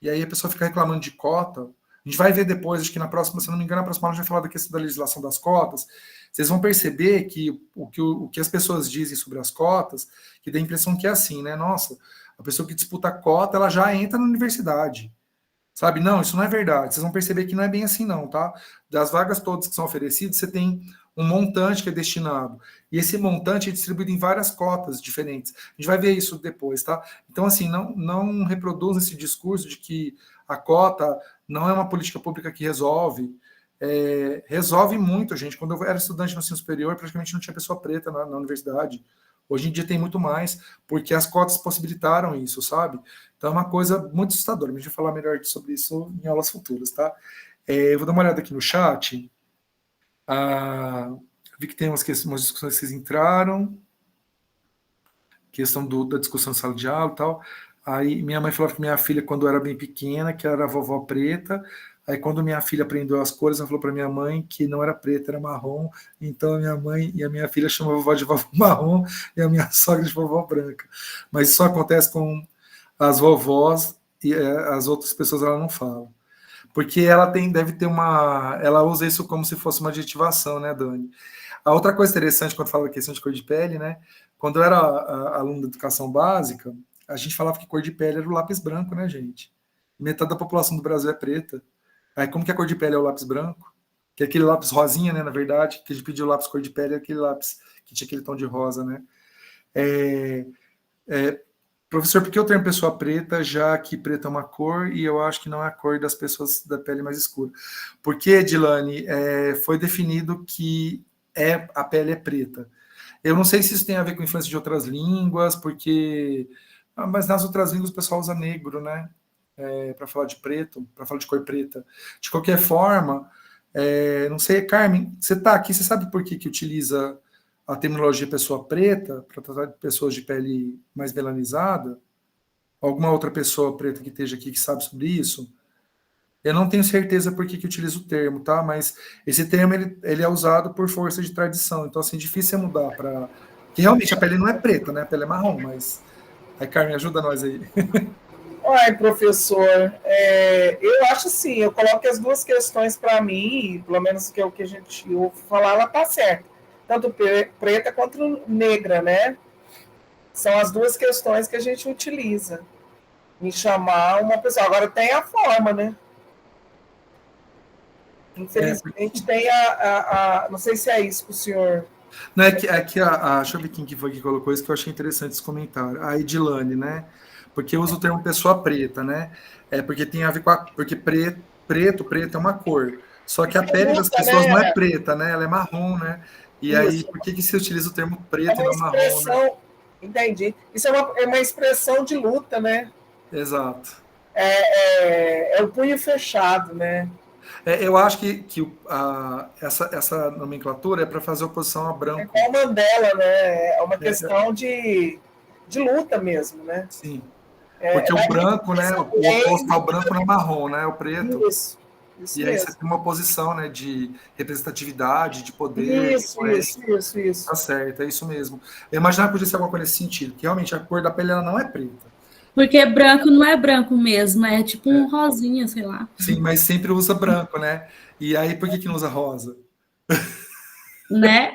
e aí a pessoa fica reclamando de cota. A gente vai ver depois, acho que na próxima, se não me engano, na próxima aula a gente vai falar da questão da legislação das cotas. Vocês vão perceber que o que as pessoas dizem sobre as cotas, que dá a impressão que é assim, né? Nossa, a pessoa que disputa a cota, ela já entra na universidade. Sabe? Não, isso não é verdade. Vocês vão perceber que não é bem assim, não, tá? Das vagas todas que são oferecidas, você tem um montante que é destinado. E esse montante é distribuído em várias cotas diferentes. A gente vai ver isso depois, tá? Então, assim, não reproduzam esse discurso de que a cota não é uma política pública que resolve. Resolve muito, gente. Quando eu era estudante no ensino superior, praticamente não tinha pessoa preta na universidade. Hoje em dia tem muito mais, porque as cotas possibilitaram isso, sabe? Então é uma coisa muito assustadora. A gente vai falar melhor sobre isso em aulas futuras, tá? Eu vou dar uma olhada aqui no chat. Vi que tem umas discussões que vocês entraram. Questão da discussão de sala de aula e tal. Aí minha mãe falou que minha filha, quando era bem pequena, que ela era vovó preta. Aí quando minha filha aprendeu as cores, ela falou para minha mãe que não era preta, era marrom. Então a minha mãe e a minha filha chamam a vovó de vovó marrom e a minha sogra de vovó branca. Mas isso só acontece com as vovós e as outras pessoas ela não fala. Porque ela deve ter ela usa isso como se fosse uma adjetivação, né, Dani? A outra coisa interessante quando fala da questão de cor de pele, né? Quando eu era aluno da educação básica, a gente falava que cor de pele era o lápis branco, né, gente? Metade da população do Brasil é preta. Aí como que a cor de pele é o lápis branco? Que é aquele lápis rosinha, né, na verdade, que a gente pediu o lápis cor de pele, é aquele lápis que tinha aquele tom de rosa, né? Professor, por que eu tenho pessoa preta, já que preta é uma cor e eu acho que não é a cor das pessoas da pele mais escura? Porque, Dilane, foi definido que a pele é preta. Eu não sei se isso tem a ver com influência de outras línguas, porque... Mas nas outras línguas o pessoal usa negro, né? Para falar de preto, para falar de cor preta. De qualquer forma, não sei, Carmen, você está aqui, você sabe por que utiliza a terminologia pessoa preta, para tratar de pessoas de pele mais melanizada, alguma outra pessoa preta que esteja aqui que sabe sobre isso, eu não tenho certeza por que utilizo o termo, tá? Mas esse termo, ele é usado por força de tradição, então, assim, difícil é mudar para... Que realmente a pele não é preta, né? A pele é marrom, mas... Aí, Carmen, ajuda nós aí. Ai, professor, eu acho assim, eu coloco as duas questões para mim, pelo menos que é o que a gente ouve falar, ela tá certa. Tanto preta quanto negra, né? São as duas questões que a gente utiliza em chamar uma pessoa. Agora tem a forma, né? Infelizmente tem não sei se é isso que o senhor... Não, deixa eu ver quem que foi que colocou isso, que eu achei interessante esse comentário. A Edilane, né? Porque eu uso o termo pessoa preta, né? Porque tem a ver com porque preto é uma cor. Só que a pele das pessoas não é preta, né? Ela é marrom, né? E isso. Aí, por que se utiliza o termo preto e não marrom, né? Entendi. Isso é uma expressão de luta, né? Exato. É o punho fechado, né? Eu acho que essa nomenclatura é para fazer oposição a branco. É como a Mandela, né? É uma questão de luta mesmo, né? Sim. Porque o branco, né? O oposto ao branco não é marrom, né? O preto. Isso e aí você tem uma posição, né? De representatividade, de poder. Isso. Tá certo, é isso mesmo. Eu imaginava que podia ser alguma coisa nesse sentido, que realmente a cor da pele ela não é preta. Porque branco não é branco mesmo, é tipo um rosinha, sei lá. Sim, mas sempre usa branco, né? E aí, por que não usa rosa? Né?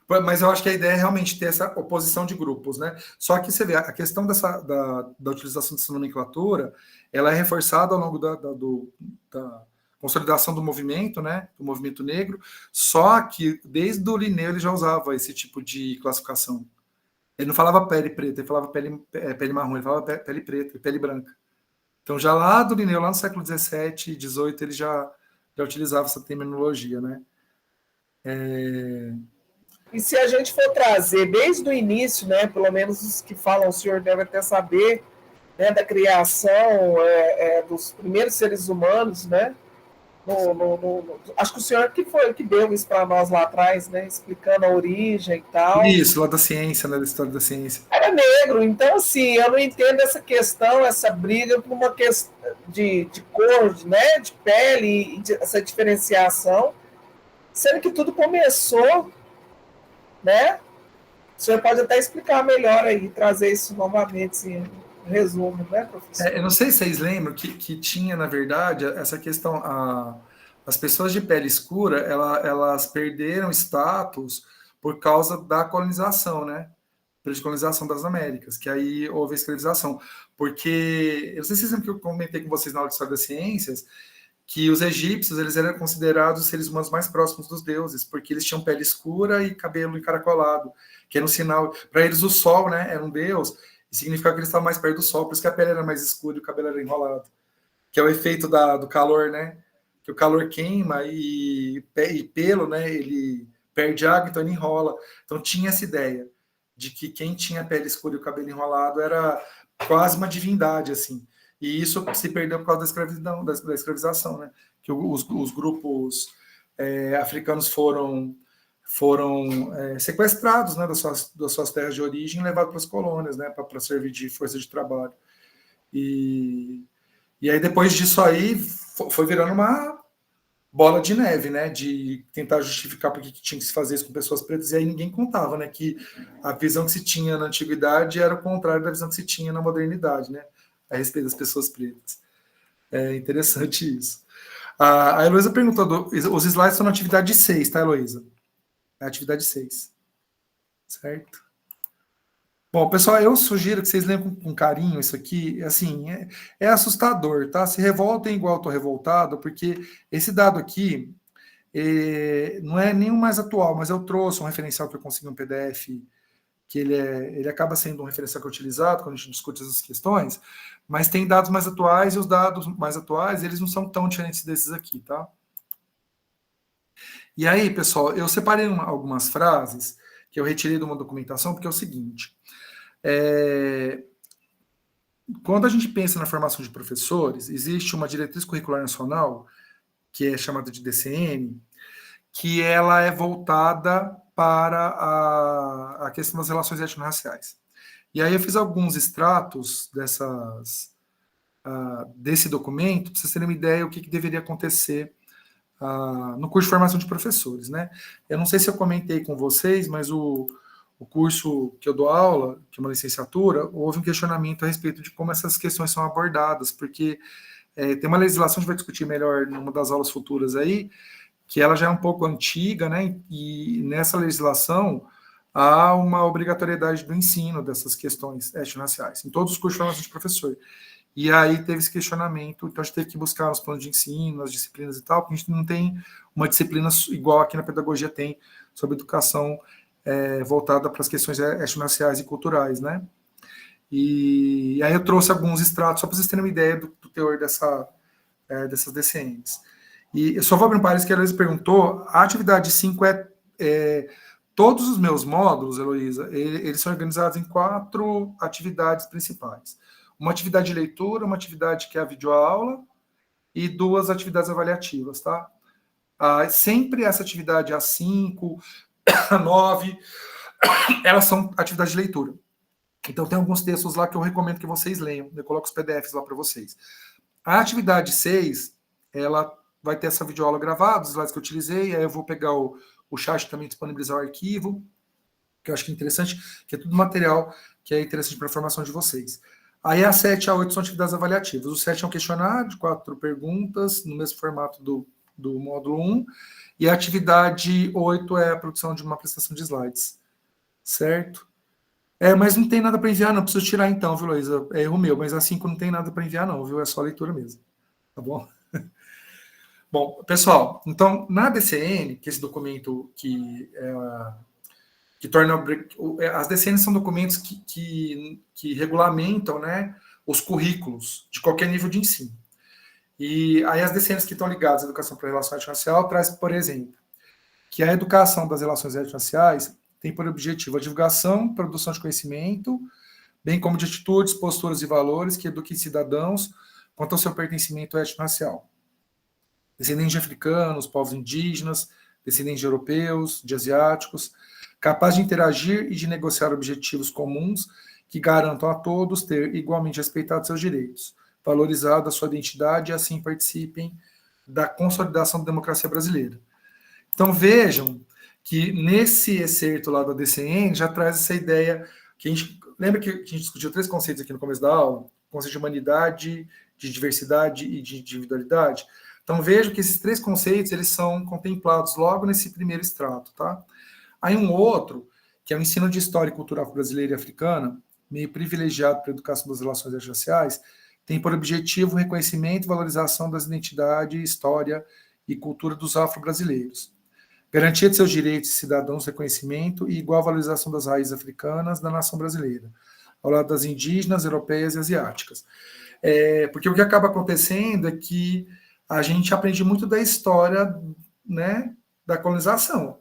Mas eu acho que a ideia é realmente ter essa oposição de grupos, né? Só que você vê, a questão da utilização dessa nomenclatura, ela é reforçada ao longo da consolidação do movimento, né? Do movimento negro, só que desde o Linneu ele já usava esse tipo de classificação. Ele não falava pele preta, ele falava pele marrom, ele falava pele preta, pele branca. Então, já lá do Linneu, lá no século XVII e XVIII, ele já utilizava essa terminologia, né? E se a gente for trazer desde o início, né, pelo menos os que falam, o senhor deve até saber, né, da criação dos primeiros seres humanos, né? Acho que o senhor que foi que deu isso para nós lá atrás, né, explicando a origem e tal. Isso, lá da ciência, né, da história da ciência. Era negro, então assim, eu não entendo essa questão, essa briga por uma questão de cor, né, de pele, essa diferenciação, sendo que tudo começou, né? O senhor pode até explicar melhor aí, trazer isso novamente, assim, um resumo, né, professor? Eu não sei se vocês lembram que tinha, na verdade, essa questão, as pessoas de pele escura, elas perderam status por causa da colonização, né? Pela colonização das Américas, que aí houve a escravização. Porque, eu não sei se vocês lembram que eu comentei com vocês na aula de História das Ciências, que os egípcios, eles eram considerados os seres humanos mais próximos dos deuses, porque eles tinham pele escura e cabelo encaracolado, que era um sinal, para eles o sol, né, era um deus, e significava que eles estavam mais perto do sol, por isso que a pele era mais escura e o cabelo era enrolado, que é o efeito do calor, né, que o calor queima e pelo, né, ele perde água, então ele enrola. Então tinha essa ideia de que quem tinha a pele escura e o cabelo enrolado era quase uma divindade, assim. E isso se perdeu por causa da escravidão, da escravização, né? Que os grupos africanos foram sequestrados, né, das suas terras de origem e levados para as colônias, né, para servir de força de trabalho. E aí, depois disso aí, foi virando uma bola de neve, né, de tentar justificar por que tinha que se fazer isso com pessoas pretas, e aí ninguém contava, né, que a visão que se tinha na antiguidade era o contrário da visão que se tinha na modernidade, né, a respeito das pessoas pretas. É interessante isso. A Heloísa perguntou, os slides são na atividade 6, tá, Heloísa? É a atividade 6. Certo? Bom, pessoal, eu sugiro que vocês leiam com carinho isso aqui, assim, é assustador, tá? Se revoltem igual eu tô revoltado, porque esse dado aqui não é nenhum mais atual, mas eu trouxe um referencial que eu consegui no PDF, que ele acaba sendo um referencial que é utilizado quando a gente discute essas questões, mas tem dados mais atuais, e os dados mais atuais, eles não são tão diferentes desses aqui, tá? E aí, pessoal, eu separei algumas frases que eu retirei de uma documentação, porque é o seguinte, quando a gente pensa na formação de professores, existe uma diretriz curricular nacional, que é chamada de DCN, que ela é voltada para a questão das relações étnico-raciais. E aí eu fiz alguns extratos desse documento, para vocês terem uma ideia do que deveria acontecer no curso de formação de professores, né? Eu não sei se eu comentei com vocês, mas o curso que eu dou aula, que é uma licenciatura, houve um questionamento a respeito de como essas questões são abordadas, porque tem uma legislação, a gente vai discutir melhor numa das aulas futuras aí, que ela já é um pouco antiga, né? E nessa legislação há uma obrigatoriedade do ensino dessas questões étnico-raciais, em todos os cursos de formação de professor. E aí teve esse questionamento, então a gente teve que buscar nos planos de ensino, as disciplinas e tal, porque a gente não tem uma disciplina igual aqui na pedagogia tem, sobre educação voltada para as questões étnico-raciais e culturais, né? E aí eu trouxe alguns extratos, só para vocês terem uma ideia do teor dessas DCNs. E eu só vou abrir um parênteses que a Heloísa perguntou, a atividade 5 todos os meus módulos, Heloísa, eles são organizados em 4 atividades principais. Uma atividade de leitura, uma atividade que é a videoaula e 2 atividades avaliativas, tá? Sempre essa atividade A5, A9, elas são atividades de leitura. Então tem alguns textos lá que eu recomendo que vocês leiam, eu coloco os PDFs lá para vocês. A atividade 6, ela vai ter essa videoaula gravada, os slides que eu utilizei, aí eu vou pegar o chat também, disponibilizar o arquivo, que eu acho que é interessante, que é tudo material que é interessante para a formação de vocês. Aí a 7 e a 8 são atividades avaliativas. O 7 é um questionário de 4 perguntas, no mesmo formato do módulo 1, e a atividade 8 é a produção de uma apresentação de slides. Certo? Mas não tem nada para enviar, não. Preciso tirar então, viu, Luísa? É erro meu, mas a 5 não tem nada para enviar, não, viu? É só leitura mesmo. Tá bom? Bom, pessoal, então, na DCN, que é esse documento que torna... As DCNs são documentos que regulamentam, né, os currículos de qualquer nível de ensino. E aí as DCNs que estão ligadas à educação para a relação étnico-racial traz, por exemplo, que a educação das relações étnico-raciais tem por objetivo a divulgação, produção de conhecimento, bem como de atitudes, posturas e valores que eduquem cidadãos quanto ao seu pertencimento étnico-racial. Descendentes de africanos, povos indígenas, descendentes de europeus, de asiáticos, capaz de interagir e de negociar objetivos comuns que garantam a todos ter igualmente respeitado seus direitos, valorizado a sua identidade e assim participem da consolidação da democracia brasileira. Então vejam que nesse excerto lá da DCN já traz essa ideia que a gente... Lembra que a gente discutiu 3 conceitos aqui no começo da aula? O conceito de humanidade, de diversidade e de individualidade. Então vejam que esses 3 conceitos eles são contemplados logo nesse primeiro extrato, tá? Aí um outro, que é o ensino de história e cultura brasileira e africana, meio privilegiado para a educação das relações raciais, tem por objetivo o reconhecimento e valorização das identidades, história e cultura dos afro-brasileiros. Garantia de seus direitos de cidadãos, reconhecimento e igual valorização das raízes africanas da nação brasileira, ao lado das indígenas, europeias e asiáticas. Porque o que acaba acontecendo é que a gente aprende muito da história, né, da colonização.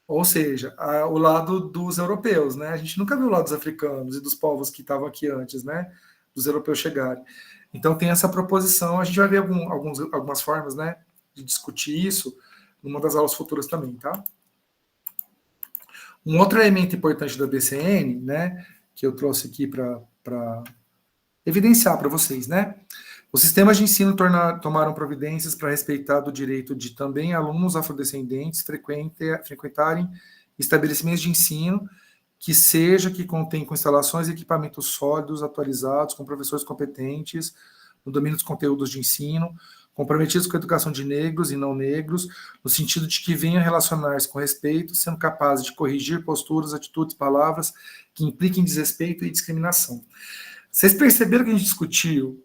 Ou seja, o lado dos europeus, né? A gente nunca viu o lado dos africanos e dos povos que estavam aqui antes, né? Dos europeus chegarem. Então tem essa proposição, a gente vai ver algumas formas, né, de discutir isso numa das aulas futuras também, tá? Um outro elemento importante da DCN, né, que eu trouxe aqui para evidenciar para vocês, né? Os sistemas de ensino tomaram providências para respeitar do direito de também alunos afrodescendentes frequentarem estabelecimentos de ensino que contém com instalações e equipamentos sólidos, atualizados, com professores competentes no domínio dos conteúdos de ensino, comprometidos com a educação de negros e não negros, no sentido de que venham relacionar-se com respeito, sendo capazes de corrigir posturas, atitudes, palavras que impliquem desrespeito e discriminação. Vocês perceberam que a gente discutiu?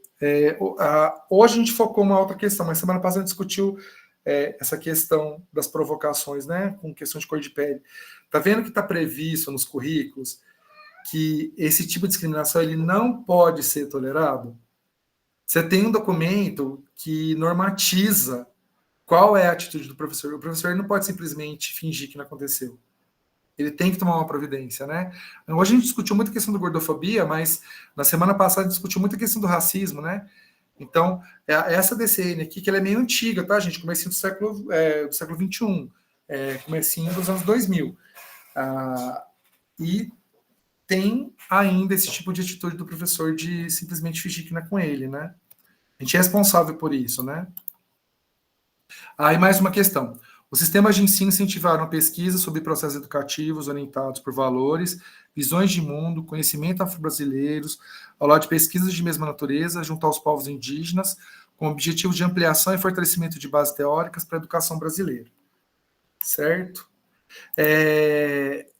Hoje a gente focou uma outra questão, mas semana passada a gente discutiu essa questão das provocações, né, com questão de cor de pele. Está vendo que está previsto nos currículos que esse tipo de discriminação ele não pode ser tolerado? Você tem um documento que normatiza qual é a atitude do professor. O professor não pode simplesmente fingir que não aconteceu. Ele tem que tomar uma providência, né? Hoje a gente discutiu muito a questão da gordofobia, mas na semana passada a gente discutiu muito a questão do racismo, né? Então, essa DCN aqui, que ela é meio antiga, tá, gente? Comecinho do século XXI. comecinho dos anos 2000. E tem ainda esse tipo de atitude do professor de simplesmente fingir que não é com ele, né? A gente é responsável por isso, né? Aí mais uma questão. Os sistemas de ensino incentivaram pesquisas sobre processos educativos orientados por valores, visões de mundo, conhecimento afro-brasileiros, ao lado de pesquisas de mesma natureza, junto aos povos indígenas, com o objetivo de ampliação e fortalecimento de bases teóricas para a educação brasileira. Certo?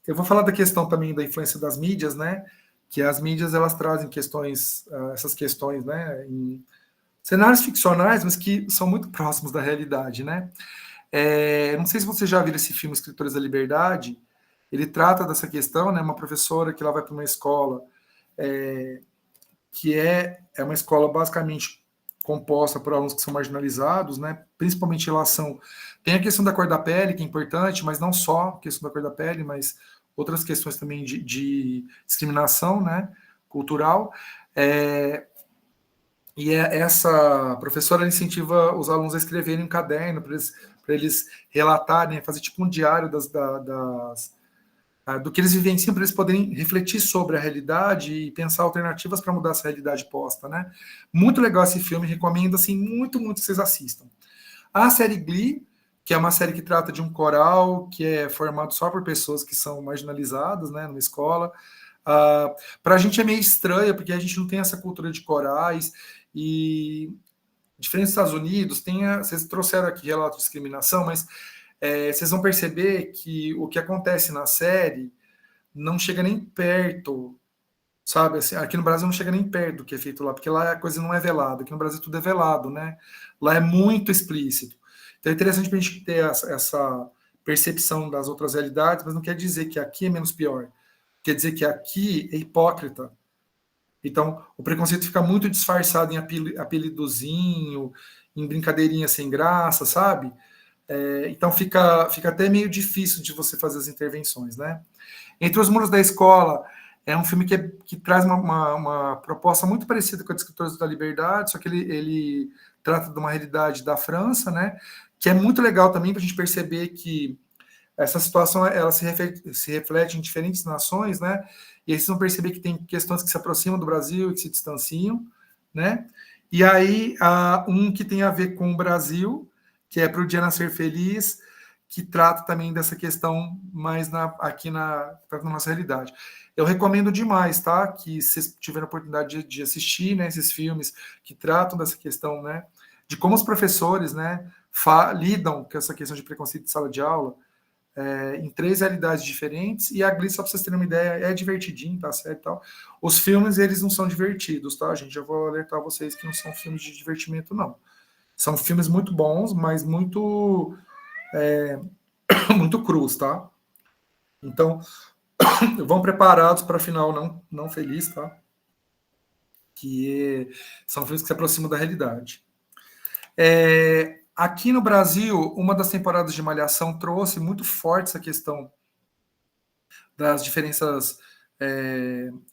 Eu vou falar da questão também da influência das mídias, né? Que as mídias, elas trazem essas questões, né? Em cenários ficcionais, mas que são muito próximos da realidade, né? Não sei se você já viu esse filme Escritores da Liberdade. Ele trata dessa questão, né? Uma professora que ela vai para uma escola que é uma escola basicamente composta por alunos que são marginalizados, né? Principalmente em relação... Tem a questão da cor da pele, que é importante, mas não só a questão da cor da pele, mas outras questões também de discriminação, né? Cultural. E essa professora incentiva os alunos a escreverem um caderno para eles relatarem, fazer tipo um diário do que eles vivenciam, para eles poderem refletir sobre a realidade e pensar alternativas para mudar essa realidade posta, né? Muito legal esse filme, recomendo assim, muito, muito que vocês assistam. A série Glee, que é uma série que trata de um coral que é formado só por pessoas que são marginalizadas, né, numa escola. Para a gente é meio estranha, porque a gente não tem essa cultura de corais, e diferente dos Estados Unidos, vocês trouxeram aqui relato de discriminação, mas vocês vão perceber que o que acontece na série não chega nem perto, sabe? Assim, aqui no Brasil não chega nem perto do que é feito lá, porque lá a coisa não é velada, aqui no Brasil tudo é velado, né? Lá é muito explícito. Então é interessante para a gente ter essa percepção das outras realidades, mas não quer dizer que aqui é menos pior. Quer dizer que aqui é hipócrita. Então, o preconceito fica muito disfarçado em apelidozinho, em brincadeirinha sem graça, sabe? Então, fica até meio difícil de você fazer as intervenções, né? Entre os Muros da Escola é um filme que traz uma proposta muito parecida com a de Escritores da Liberdade, só que ele trata de uma realidade da França, né? Que é muito legal também para a gente perceber que essa situação ela se reflete em diferentes nações, né? E aí vocês vão perceber que tem questões que se aproximam do Brasil e que se distanciam, né? E aí, um que tem a ver com o Brasil, que é Para o Dia Nascer Feliz, que trata também dessa questão mais aqui na nossa realidade. Eu recomendo demais, tá? Que vocês tiverem a oportunidade de assistir, né, esses filmes que tratam dessa questão, né? De como os professores, né, lidam com essa questão de preconceito de sala de aula, em 3 realidades diferentes, e a Glee, só para vocês terem uma ideia, é divertidinho, tá certo e tal. Os filmes, eles não são divertidos, tá, gente? Eu vou alertar vocês que não são filmes de divertimento, não. São filmes muito bons, mas muito muito crus, tá? Então, vão preparados para final não feliz, tá? Que são filmes que se aproximam da realidade. Aqui no Brasil, uma das temporadas de Malhação trouxe muito forte essa questão das diferenças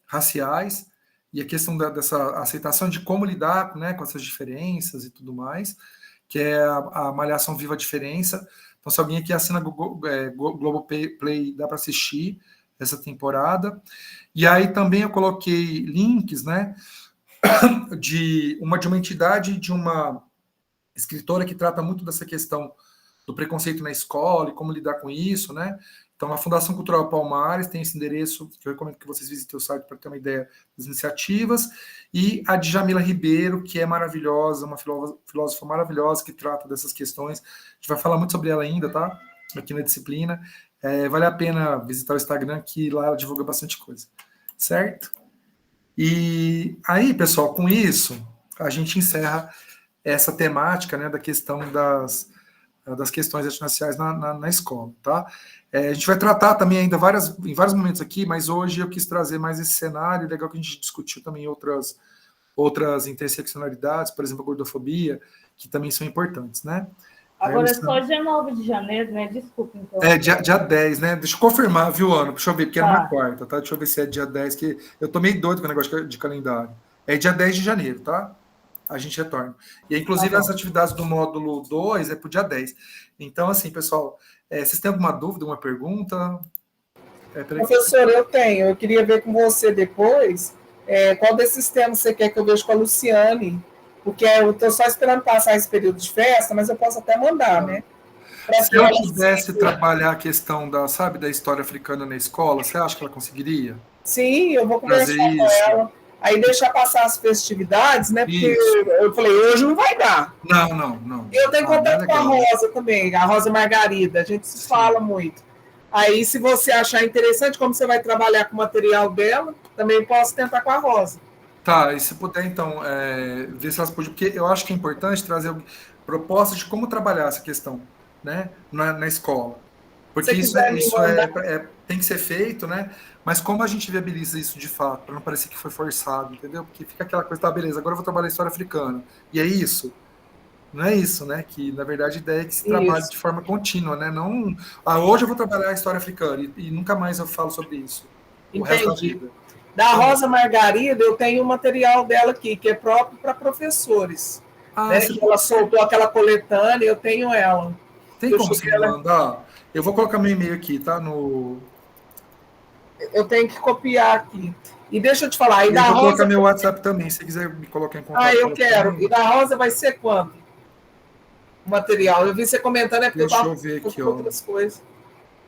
raciais e a questão dessa aceitação de como lidar, né, com essas diferenças e tudo mais, que é a Malhação Viva a Diferença. Então, se alguém aqui assina Globoplay, dá para assistir essa temporada. E aí também eu coloquei links, né, de uma entidade, de uma escritora que trata muito dessa questão do preconceito na escola e como lidar com isso, né? Então, a Fundação Cultural Palmares tem esse endereço, que eu recomendo que vocês visitem o site para ter uma ideia das iniciativas, e a Djamila Ribeiro, que é maravilhosa, uma filósofa maravilhosa, que trata dessas questões. A gente vai falar muito sobre ela ainda, tá? Aqui na disciplina. Vale a pena visitar o Instagram, que lá ela divulga bastante coisa. Certo? E aí, pessoal, com isso, a gente encerra essa temática, né, da questão das questões étnico-raciais na escola, tá? A gente vai tratar também ainda em vários momentos aqui, mas hoje eu quis trazer mais esse cenário. Legal que a gente discutiu também outras interseccionalidades, por exemplo, a gordofobia, que também são importantes, né? Agora é só dia 9 de janeiro, né? Desculpa, então. Dia 10, né? Deixa eu confirmar, viu, Ana? Deixa eu ver, porque era uma quarta, tá? Deixa eu ver se é dia 10, que eu tô meio doido com o negócio de calendário. É dia 10 de janeiro, tá? a gente retorna. E, inclusive, as atividades do módulo 2 é para o dia 10. Então, assim, pessoal, vocês têm alguma dúvida, uma pergunta? Professor, eu tenho. Eu queria ver com você depois qual desses temas você quer que eu veja com a Luciane, porque eu estou só esperando passar esse período de festa, mas eu posso até mandar, né? Se eu pudesse trabalhar a questão da história africana na escola, você acha que ela conseguiria? Sim, eu vou conversar com ela. Aí deixar passar as festividades, né? Porque eu falei, hoje não vai dar. Não. Eu tenho contato com a Rosa também, a Rosa Margarida, a gente se fala muito. Aí, se você achar interessante, como você vai trabalhar com o material dela, também posso tentar com a Rosa. Tá, e se puder, então, ver se elas podem... Porque eu acho que é importante trazer propostas de como trabalhar essa questão, né, na escola. Porque isso tem que ser feito, né? Mas como a gente viabiliza isso de fato, para não parecer que foi forçado, entendeu? Porque fica aquela coisa, tá, beleza, agora eu vou trabalhar a história africana. E é isso? Não é isso, né? Que, na verdade, a ideia é que se trabalhe de forma contínua, né? Não, hoje eu vou trabalhar a história africana e nunca mais eu falo sobre isso. O resto da vida. Da Rosa Margarida, eu tenho o material dela aqui, que é próprio para professores. Né? Ela soltou aquela coletânea, eu tenho ela. Tem como você me mandar? Eu vou colocar meu e-mail aqui, tá? Eu tenho que copiar aqui. E deixa eu te falar. Eu vou colocar meu WhatsApp também, se você quiser me colocar em contato. Eu quero. E da Rosa vai ser quando? O material. Eu vi você comentando, porque deixa eu ver aqui, outras coisas.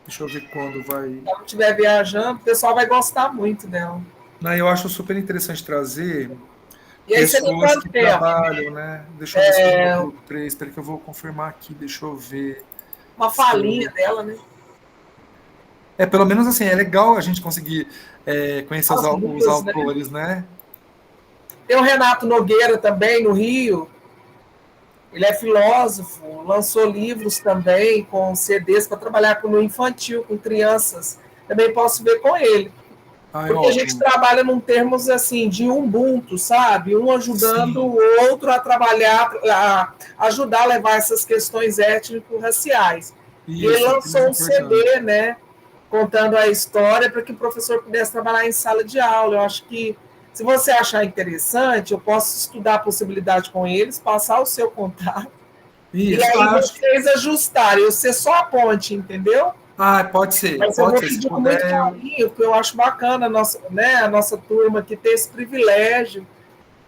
Deixa eu ver quando vai. Se ela estiver viajando, o pessoal vai gostar muito dela. Não, eu acho super interessante trazer e aí pessoas que trabalham, né? Deixa eu ver se eu vou 3, espera que eu vou confirmar aqui, deixa eu ver. Uma falinha dela, né? Pelo menos assim, é legal a gente conseguir conhecer os autores, né? Tem o Renato Nogueira também, no Rio. Ele é filósofo, lançou livros também com CDs para trabalhar no infantil, com crianças. Também posso ver com ele. Porque a gente trabalha num termos assim, de Ubuntu, sabe? Um ajudando o outro a trabalhar, a ajudar a levar essas questões étnico-raciais. E ele lançou um CD, né? Contando a história para que o professor pudesse trabalhar em sala de aula. Eu acho que, se você achar interessante, eu posso estudar a possibilidade com eles, passar o seu contato, e aí vocês ajustarem. Eu ser só a ponte, entendeu? Pode ser. Mas eu vou pedir com muito carinho, porque eu acho bacana a nossa turma aqui ter esse privilégio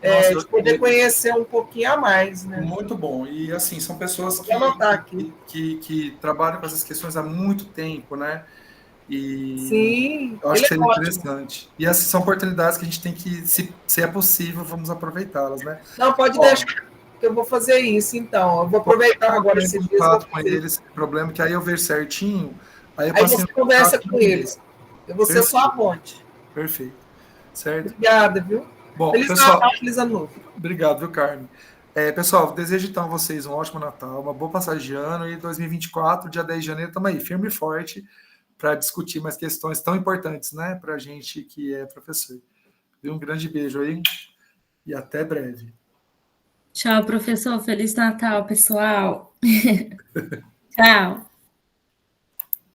de poder conhecer um pouquinho a mais. Né? Muito bom. E, assim, são pessoas que trabalham com essas questões há muito tempo, né? E sim, eu acho que seria interessante. E essas são oportunidades que a gente tem que, se é possível, vamos aproveitá-las, né? Não, pode deixar que eu vou fazer isso, então. Eu vou aproveitar agora esse dia. Com eles, problema, que aí eu vejo certinho. Aí você conversa com eles. Eu vou ser só a ponte. Perfeito. Certo? Obrigada, viu? Bom, feliz pessoal, Natal, feliz ano novo. Obrigado, viu, Carmen? Pessoal, desejo então a vocês um ótimo Natal, uma boa passagem de ano, e 2024, dia 10 de janeiro, estamos aí, firme e forte, para discutir mais questões tão importantes, né, para a gente que é professor. Um grande beijo aí e até breve. Tchau, professor. Feliz Natal, pessoal. Tchau.